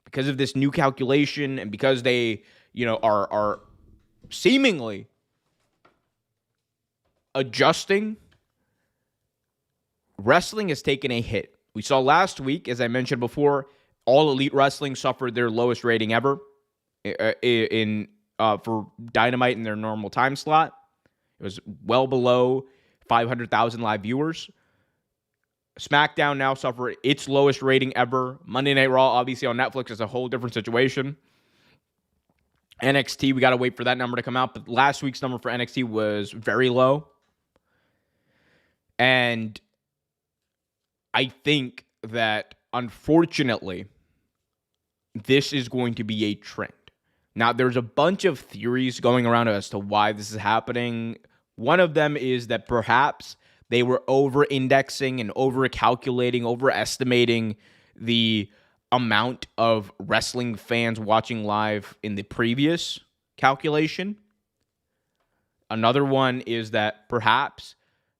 because of this new calculation, and because they, are seemingly adjusting, wrestling has taken a hit. We saw last week, as I mentioned before, All Elite Wrestling suffered their lowest rating ever for Dynamite in their normal time slot. It was well below 500,000 live viewers. SmackDown now suffered its lowest rating ever. Monday Night Raw, obviously on Netflix, is a whole different situation. NXT, we got to wait for that number to come out. But last week's number for NXT was very low. And I think that, unfortunately, this is going to be a trend. Now, there's a bunch of theories going around as to why this is happening. One of them is that perhaps they were over-indexing and over-calculating, overestimating the amount of wrestling fans watching live in the previous calculation. Another one is that perhaps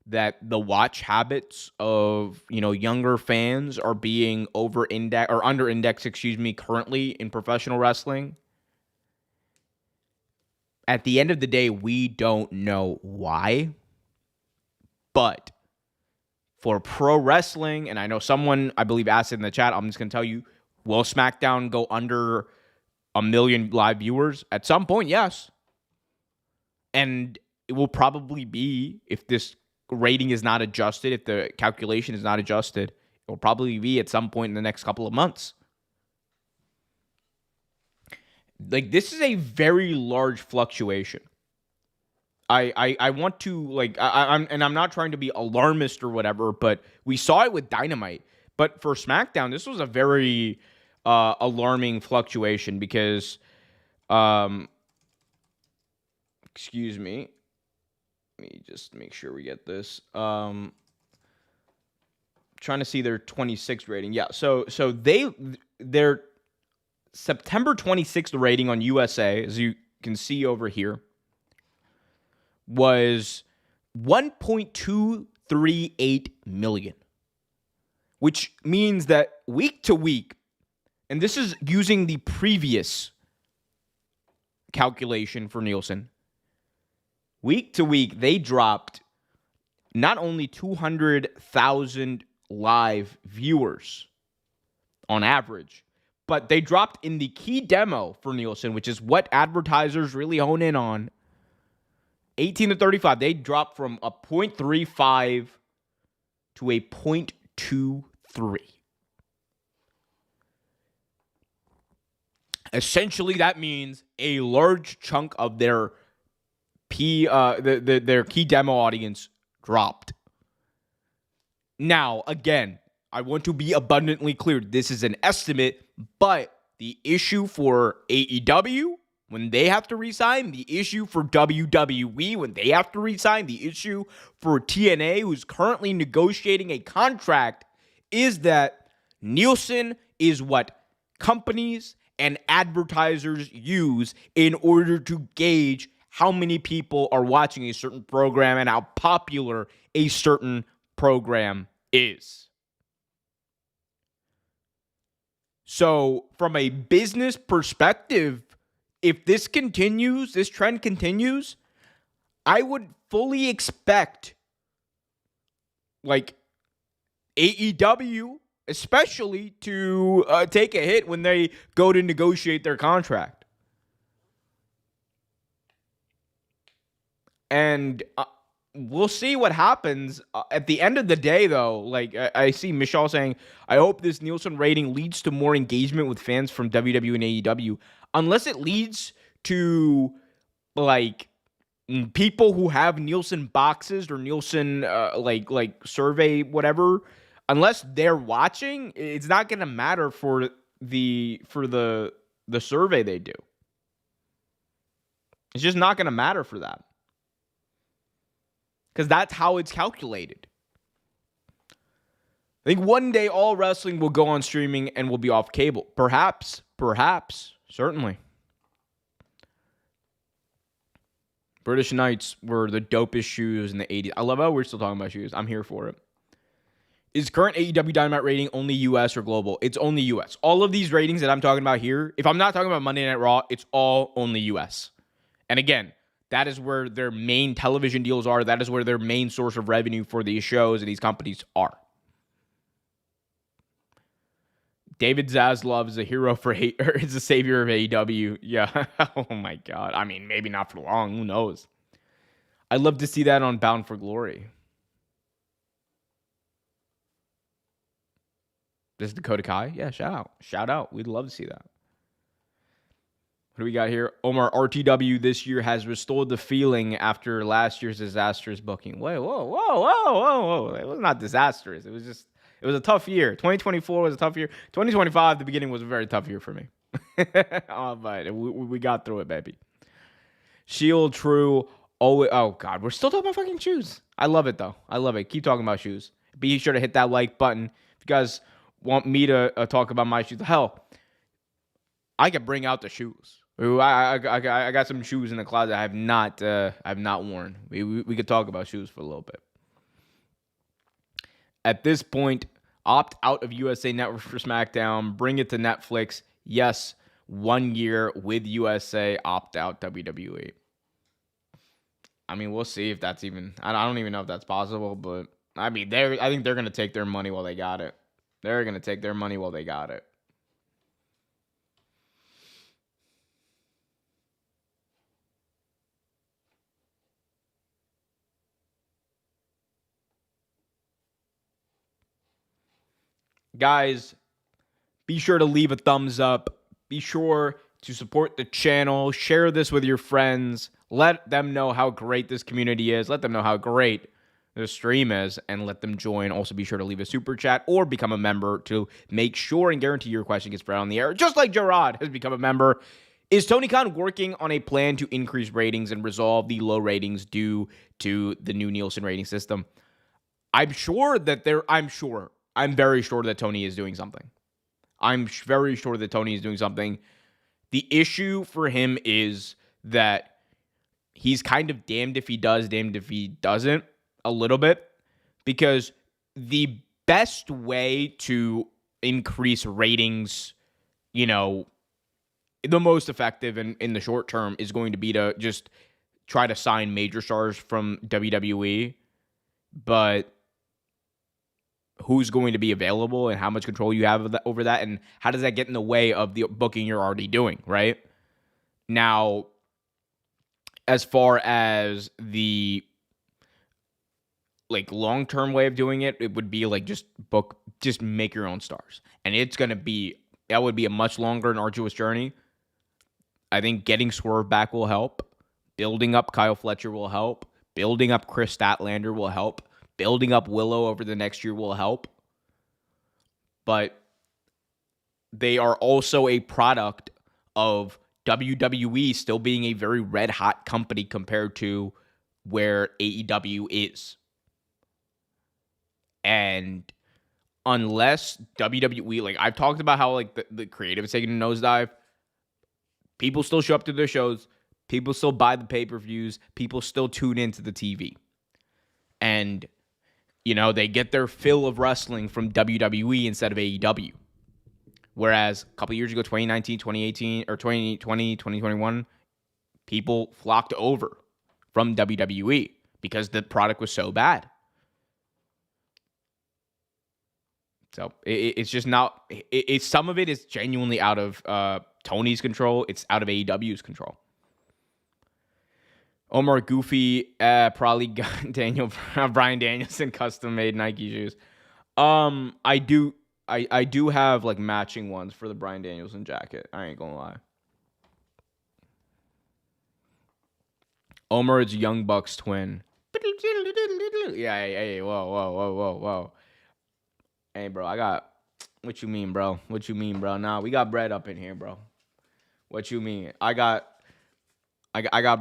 that the watch habits of, younger fans are being under-indexed, currently in professional wrestling. At the end of the day, we don't know why. But for pro wrestling, and I know someone, I believe, asked it in the chat, I'm just going to tell you, will SmackDown go under 1 million live viewers? At some point, yes. And it will probably be, if this rating is not adjusted, if the calculation is not adjusted, it will probably be at some point in the next couple of months. This is a very large fluctuation. I want to, I'm not trying to be alarmist or whatever, but we saw it with Dynamite. But for SmackDown, this was a very alarming fluctuation because, excuse me. Let me just make sure we get this. Trying to see their 26 rating. Yeah, so their September 26th rating on USA, as you can see over here, was 1.238 million, which means that week to week, and this is using the previous calculation for Nielsen, week to week, they dropped not only 200,000 live viewers on average, but they dropped in the key demo for Nielsen, which is what advertisers really hone in on, 18 to 35. They dropped from a 0.35 to a 0.23. Essentially, that means a large chunk of their their key demo audience dropped. Now, again, I want to be abundantly clear. This is an estimate, but the issue for AEW, when they have to resign, the issue for WWE, when they have to resign, the issue for TNA, who's currently negotiating a contract, is that Nielsen is what companies and advertisers use in order to gauge how many people are watching a certain program and how popular a certain program is. So, from a business perspective, if this continues, this trend continues, I would fully expect, like, AEW, especially, to take a hit when they go to negotiate their contract. And we'll see what happens. At the end of the day, though, like I see Michelle saying, I hope this Nielsen rating leads to more engagement with fans from WWE and AEW. Unless it leads to, like, people who have Nielsen boxes or Nielsen, like survey, whatever, unless they're watching, it's not going to matter for the survey they do. It's just not going to matter for that. Because that's how it's calculated. I think one day all wrestling will go on streaming and will be off cable. Perhaps, certainly. British Knights were the dopest shoes in the 80s. I love how we're still talking about shoes. I'm here for it. Is current AEW Dynamite rating only US or global? It's only US. All of these ratings that I'm talking about here, if I'm not talking about Monday Night Raw, it's all only US. And again, that is where their main television deals are. That is where their main source of revenue for these shows and these companies are. David Zaslav is a hero is a savior of AEW. Yeah. Oh my God. I mean, maybe not for long. Who knows? I'd love to see that on Bound for Glory. This is Dakota Kai. Yeah, shout out. Shout out. We'd love to see that. What do we got here? Omar, RTW this year has restored the feeling after last year's disastrous booking. Wait, whoa. It was not disastrous. It was a tough year. 2024 was a tough year. 2025, the beginning was a very tough year for me. But we got through it, baby. Shield, True. Oh, God. We're still talking about fucking shoes. I love it, though. I love it. Keep talking about shoes. Be sure to hit that like button. If you guys want me to talk about my shoes, hell, I could bring out the shoes. I got some shoes in the closet I have not worn. We could talk about shoes for a little bit. At this point, opt out of USA Network for SmackDown. Bring it to Netflix. Yes, 1 year with USA. Opt out WWE. I mean, we'll see if that's even. I don't even know if that's possible, but I mean, I think they're gonna take their money while they got it. They're gonna take their money while they got it. Guys, be sure to leave a thumbs up. Be sure to support the channel. Share this with your friends. Let them know how great this community is. Let them know how great the stream is and let them join. Also, be sure to leave a super chat or become a member to make sure and guarantee your question gets read on the air, just like Gerard has become a member. Is Tony Khan working on a plan to increase ratings and resolve the low ratings due to the new Nielsen rating system? I'm very sure that Tony is doing something. I'm very sure that Tony is doing something. The issue for him is that he's kind of damned if he does, damned if he doesn't, a little bit, because the best way to increase ratings, the most effective in the short term is going to be to just try to sign major stars from WWE, but who's going to be available and how much control you have over that, and how does that get in the way of the booking you're already doing, right? Now, as far as the long-term way of doing it, it would be just make your own stars. And that would be a much longer and arduous journey. I think getting Swerve back will help. Building up Kyle Fletcher will help. Building up Chris Statlander will help. Building up Willow over the next year will help. But they are also a product of WWE still being a very red-hot company compared to where AEW is. And unless WWE, I've talked about how the creative is taking a nosedive, people still show up to their shows, people still buy the pay-per-views, people still tune into the TV. And, they get their fill of wrestling from WWE instead of AEW. Whereas a couple years ago, 2019, 2018, or 2020, 2021, people flocked over from WWE because the product was so bad. So it's just not. It's some of it is genuinely out of Tony's control. It's out of AEW's control. Omar Goofy probably got Bryan Danielson custom made Nike shoes. I do have matching ones for the Bryan Danielson jacket. I ain't gonna lie. Omar is Young Buck's twin. Yeah, hey, whoa. Hey, bro, what you mean, bro? Nah, we got bread up in here, bro. What you mean? I got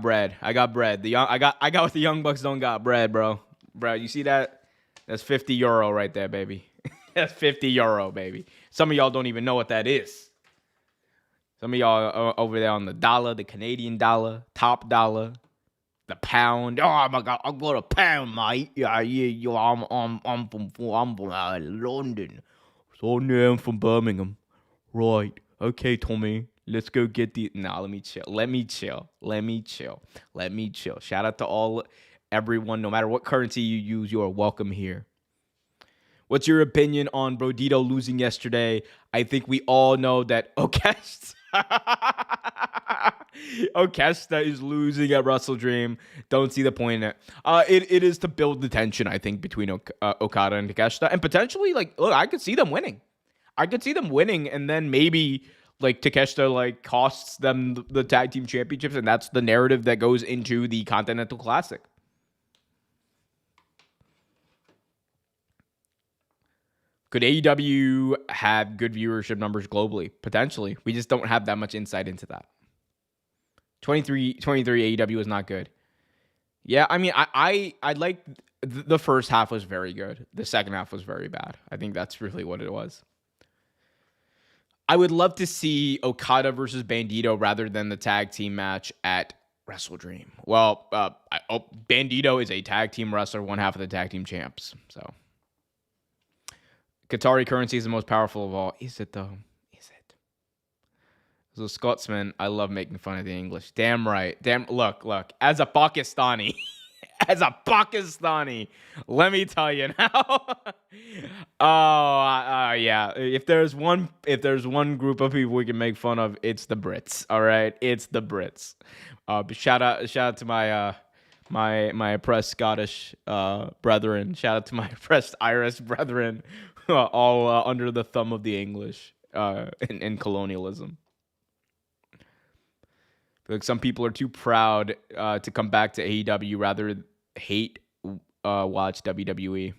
bread. I got what the Young Bucks don't got, bread, bro. Bro, you see that? That's €50 right there, baby. That's €50, baby. Some of y'all don't even know what that is. Some of y'all are over there on the dollar, the Canadian dollar, top dollar, the pound. Oh my God, I got a pound, mate. Yeah, yo, I'm from London. So now I'm from Birmingham. Right. Okay, Tommy. Let's go get the. Nah, let me chill. Shout out to everyone. No matter what currency you use, you are welcome here. What's your opinion on Brodito losing yesterday? I think we all know that Okesta is losing at Wrestle Don't see the point in it. It is to build the tension, I think, between Okada and Takeshita. And potentially, look, I could see them winning. And then maybe Takeshita costs them the tag team championships, and that's the narrative that goes into the Continental Classic. Could AEW have good viewership numbers globally? Potentially. We just don't have that much insight into that. 23 AEW is not good. Yeah, I mean, I like the first half was very good. The second half was very bad. I think that's really what it was. I would love to see Okada versus Bandito rather than the tag team match at Wrestle Dream. Well, Bandito is a tag team wrestler, one half of the tag team champs, so. Qatari currency is the most powerful of all. Is it, though? Is it? As a Scotsman, I love making fun of the English. Damn right. Look. As a Pakistani, let me tell you now. Yeah. If there's one group of people we can make fun of, it's the Brits. All right? It's the Brits. Shout out to my oppressed Scottish brethren. Shout out to my oppressed Irish brethren. All under the thumb of the English in colonialism. I feel like some people are too proud to come back to AEW, rather hate watch WWE.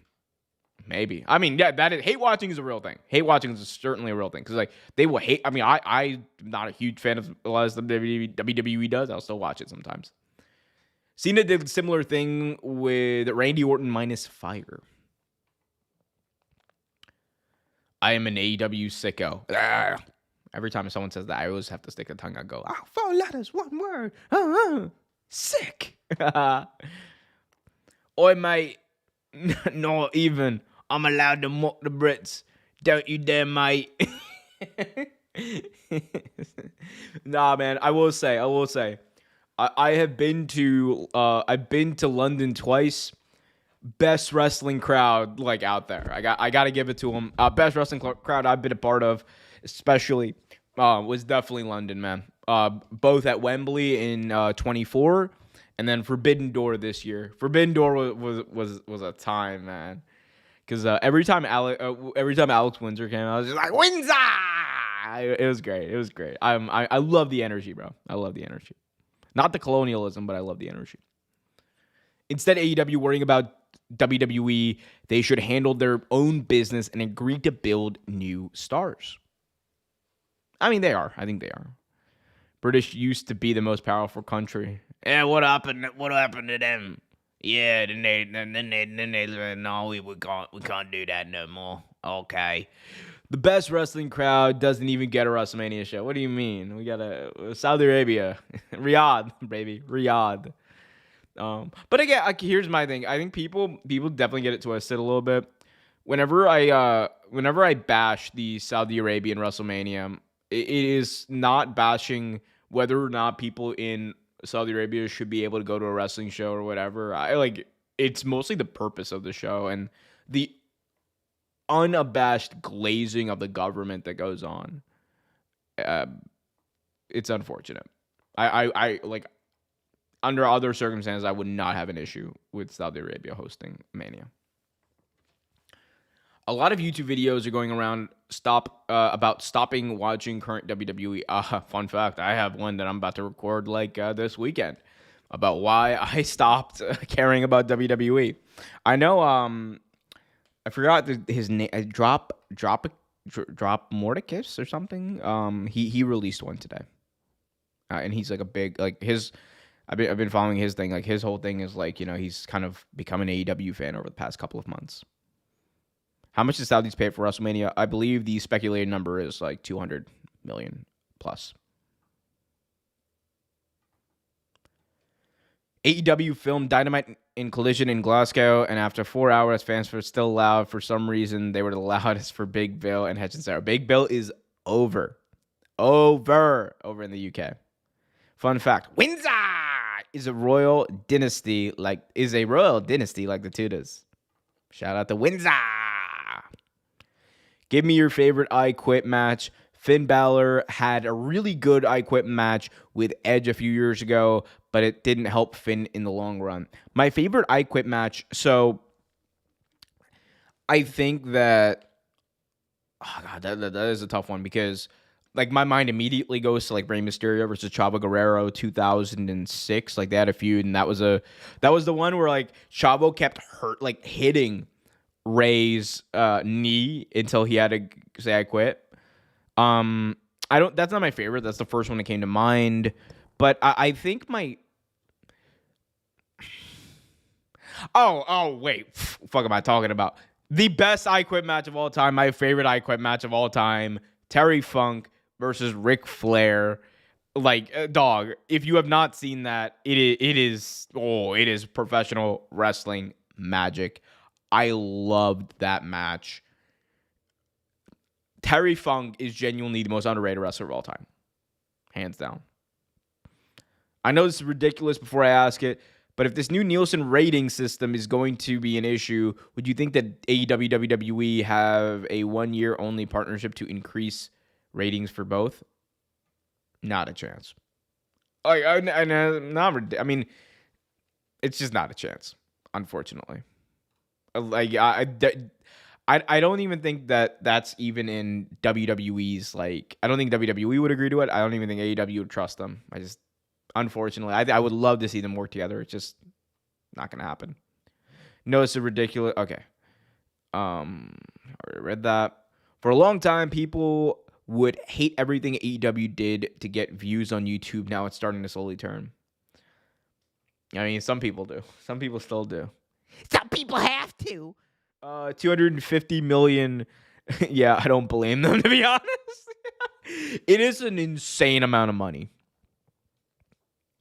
Maybe. I mean, yeah, that is hate watching is a real thing. Hate watching is certainly a real thing because like they will hate. I mean, I'm not a huge fan of a lot of stuff WWE does. I'll still watch it sometimes. Cena did a similar thing with Randy Orton minus fire. I am an AEW sicko. Ah. Every time someone says that, I always have to stick a tongue out and go, 4 letters, 1 word. Sick. Oi, mate. Not even. I'm allowed to mock the Brits. Don't you dare, mate. Nah, man. I will say. I have been to London twice. Best wrestling crowd like out there. I got to give it to them. Best wrestling crowd I've been a part of, especially was definitely London, man. Both at Wembley in 24 and then Forbidden Door this year. Forbidden Door was a time, man. Because every time Alex Windsor came out, I was just like, Windsor! It was great. I love the energy, bro. I love the energy. Not the colonialism, but I love the energy. Instead of AEW worrying about WWE, they should handle their own business and agree to build new stars. I mean, they are. I think they are. British used to be the most powerful country. Yeah, what happened to them? Yeah, then they no, we can't do that no more. Okay. The best wrestling crowd doesn't even get a WrestleMania show. What do you mean? We got Saudi Arabia, Riyadh, baby, Riyadh. But again, here's my thing. I think people definitely get it twisted a little bit. Whenever I bash the Saudi Arabian WrestleMania, it is not bashing whether or not people in Saudi Arabia should be able to go to a wrestling show or whatever. It's mostly the purpose of the show and the unabashed glazing of the government that goes on. It's unfortunate. I like under other circumstances, I would not have an issue with Saudi Arabia hosting Mania. A lot of YouTube videos are going around about stopping watching current WWE. Fun fact, I have one that I'm about to record this weekend about why I stopped caring about WWE. I know I forgot his name. Drop Mordecus or something. He released one today, and he's like a big his. I've been following his thing. Like his whole thing is he's kind of become an AEW fan over the past couple of months. How much did Saudis pay for WrestleMania? I believe the speculated number is like 200 million plus. AEW filmed Dynamite in Collision in Glasgow, and after 4 hours, fans were still loud. For some reason, they were the loudest for Big Bill and Hedge and Sarah. Big Bill is over in the UK. Fun fact: Windsor is a royal dynasty like the Tudors. Shout out to Windsor. Give me your favorite I Quit match. Finn Balor had a really good I Quit match with Edge a few years ago, but it didn't help Finn in the long run. My favorite I Quit match, so I think that, that is a tough one because my mind immediately goes to Rey Mysterio versus Chavo Guerrero 2006. They had a feud, and that was the one where Chavo kept hitting Rey's knee until he had to say I quit. That's not my favorite. That's the first one that came to mind. But I think my wait, fuck am I talking about? The best I Quit match of all time, my favorite I Quit match of all time, Terry Funk versus Ric Flair. Dog, if you have not seen that, it is professional wrestling magic. I loved that match. Terry Funk is genuinely the most underrated wrestler of all time. Hands down. I know this is ridiculous before I ask it, but if this new Nielsen rating system is going to be an issue, would you think that AEW WWE have a 1-year only partnership to increase ratings for both? Not a chance. I mean, it's just not a chance, unfortunately. I don't even think that that's even in WWE's I don't think WWE would agree to it. I don't even think AEW would trust them. Unfortunately, I would love to see them work together. It's just not going to happen. No, it's a ridiculous. Okay. I already read that. For a long time, people would hate everything AEW did to get views on YouTube. Now it's starting to slowly turn. I mean, some people do. Some people still do. Some people have to. 250 million. Yeah, I don't blame them, to be honest. It is an insane amount of money.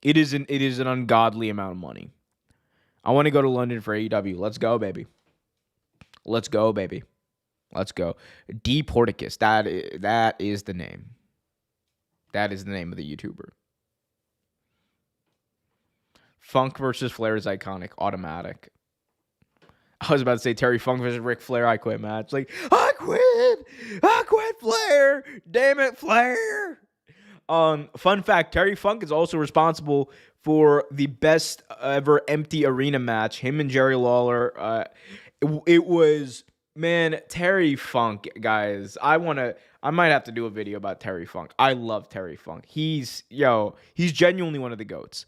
It is an ungodly amount of money. I want to go to London for AEW. Let's go, baby. Let's go, baby. Let's go. D Porticus. That is the name. That is the name of the YouTuber. Funk versus Flair is iconic. Automatic. I was about to say Terry Funk versus Ric Flair. I quit match. Like, I quit Flair. Damn it, Flair. Fun fact, Terry Funk is also responsible for the best ever empty arena match. Him and Jerry Lawler. It was, man, Terry Funk, guys. I might have to do a video about Terry Funk. I love Terry Funk. He's genuinely one of the GOATs.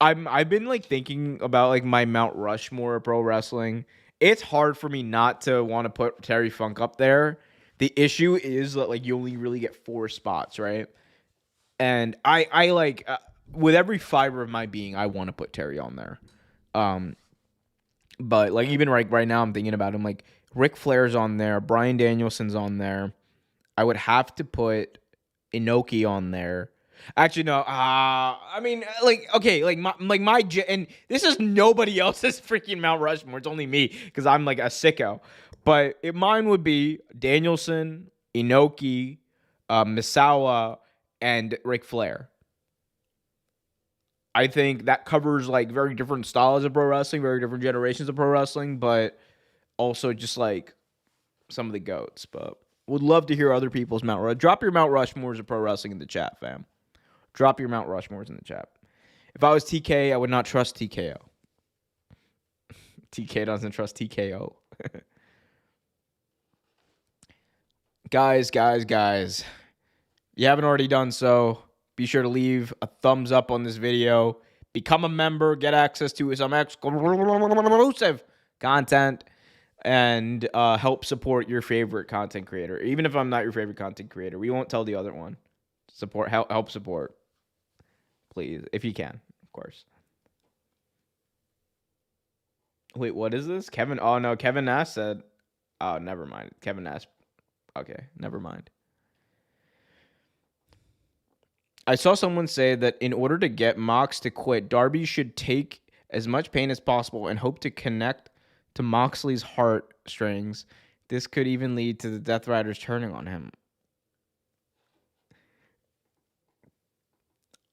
I've been like thinking about like my Mount Rushmore of pro wrestling. It's hard for me not to want to put Terry Funk up there. The issue is that like you only really get 4 spots, right? And I like with every fiber of my being, I want to put Terry on there. But like even right now, I'm thinking about him. Like Ric Flair's on there, Bryan Danielson's on there. I would have to put Inoki on there. Actually, no. I mean, like, okay, and this is nobody else's freaking Mount Rushmore. It's only me because I'm like a sicko. But mine would be Danielson, Inoki, Misawa, and Ric Flair. I think that covers like very different styles of pro wrestling, very different generations of pro wrestling, but also just like some of the GOATs. But would love to hear other people's Mount Rushmore. Drop your Mount Rushmores of pro wrestling in the chat, fam. Drop your Mount Rushmores in the chat. If I was TK, I would not trust TKO. TK doesn't trust TKO. Guys. You haven't already done so. Be sure to leave a thumbs up on this video. Become a member. Get access to some exclusive content. And help support your favorite content creator. Even if I'm not your favorite content creator. We won't tell the other one. Help support. Please, if you can, of course. Wait, what is this? Kevin? Oh, no. Kevin Nash said... Oh, never mind. Kevin Nash. Okay, never mind. I saw someone say that in order to get Mox to quit, Darby should take as much pain as possible and hope to connect to Moxley's heartstrings. This could even lead to the Death Riders turning on him.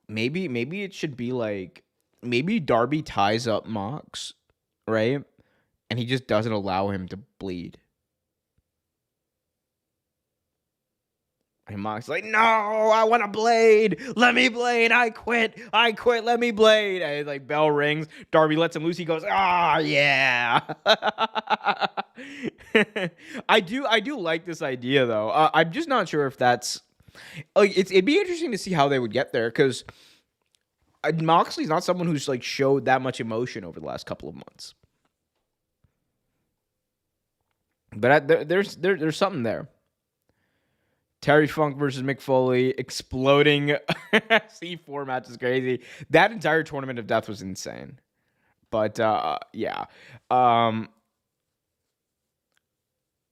Maybe it should be like, maybe Darby ties up Mox, right? And he just doesn't allow him to bleed. And Mox is like, no, I want to blade. Let me blade. I quit. Let me blade. And like bell rings. Darby lets him loose. He goes, yeah. I do like this idea though. I'm just not sure if that's like it'd be interesting to see how they would get there because Moxley's not someone who's like showed that much emotion over the last couple of months. But there's something there. Terry Funk versus Mick Foley, exploding C4 match is crazy. That entire Tournament of Death was insane. But yeah.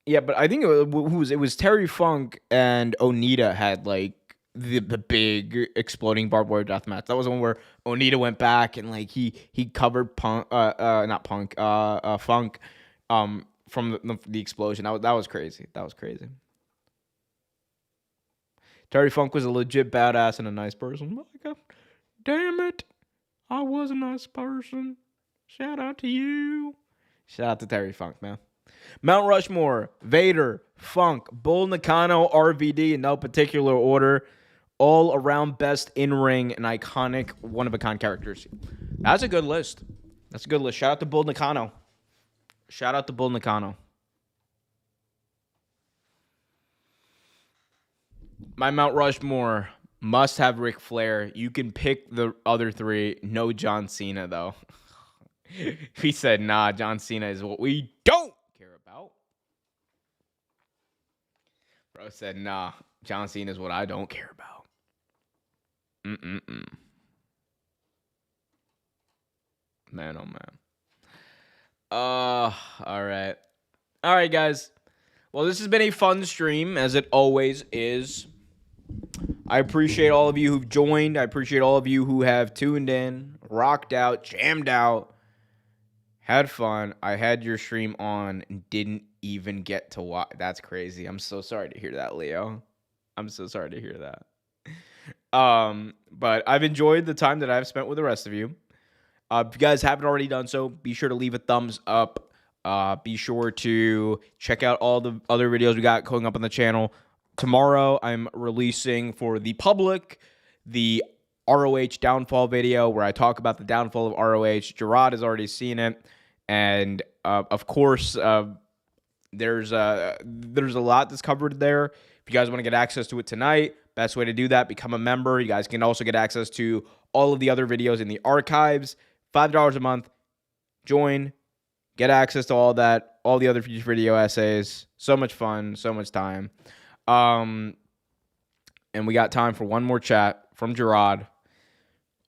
Yeah, but I think it was Terry Funk and Onita had like the big exploding barbed wire death match. That was the one where Onita went back and like he covered Funk from the explosion. That was crazy. That was crazy. Terry Funk was a legit badass and a nice person. Oh my God. Damn it. I was a nice person. Shout out to you. Shout out to Terry Funk, man. Mount Rushmore, Vader, Funk, Bull Nakano, RVD in no particular order. All around best in-ring and iconic one-of-a-kind characters. That's a good list. Shout out to Bull Nakano. My Mount Rushmore must have Ric Flair. You can pick the other 3. No John Cena, though. He said, nah, John Cena is what we don't care about. Bro said, nah, John Cena is what I don't care about. Man, oh man. All right. All right, guys. Well, this has been a fun stream, as it always is. I appreciate all of you who've joined. I appreciate all of you who have tuned in, rocked out, jammed out, had fun. I had your stream on and didn't even get to watch. That's crazy. I'm so sorry to hear that, Leo. I'm so sorry to hear that. But I've enjoyed the time that I've spent with the rest of you. If you guys haven't already done so, be sure to leave a thumbs up. Be sure to check out all the other videos we got going up on the channel. Tomorrow, I'm releasing for the public the ROH downfall video where I talk about the downfall of ROH. Gerard has already seen it. And, of course, there's a lot that's covered there. If you guys want to get access to it tonight, best way to do that, become a member. You guys can also get access to all of the other videos in the archives. $5 a month. Join. Get access to all that, all the other future video essays. So much fun, so much time. And we got time for one more chat from Gerard.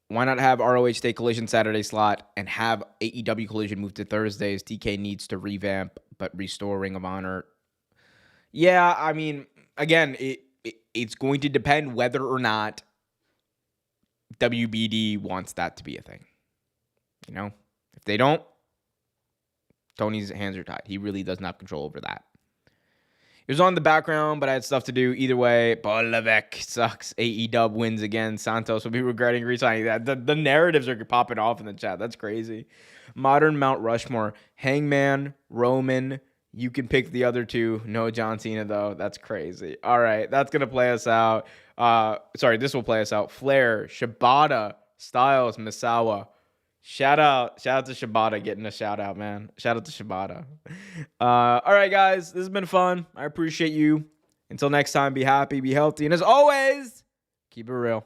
Why not have ROH Day Collision Saturday slot and have AEW Collision move to Thursdays? TK needs to revamp, but restore Ring of Honor. Yeah, I mean, again, it's going to depend whether or not WBD wants that to be a thing. You know, if they don't, Tony's hands are tied. He really doesn't have control over that. It was on the background, but I had stuff to do. Either way, Paul Levesque sucks. AEW wins again. Santos will be regretting re-signing that. The narratives are popping off in the chat. That's crazy. Modern Mount Rushmore. Hangman, Roman. You can pick the other two. No John Cena, though. That's crazy. All right, that's going to play us out. This will play us out. Flair, Shibata, Styles, Misawa. Shout out to Shibata getting a shout out, man. Shout out to Shibata. All right, guys, this has been fun. I appreciate you. Until next time, be happy, be healthy, and as always, keep it real.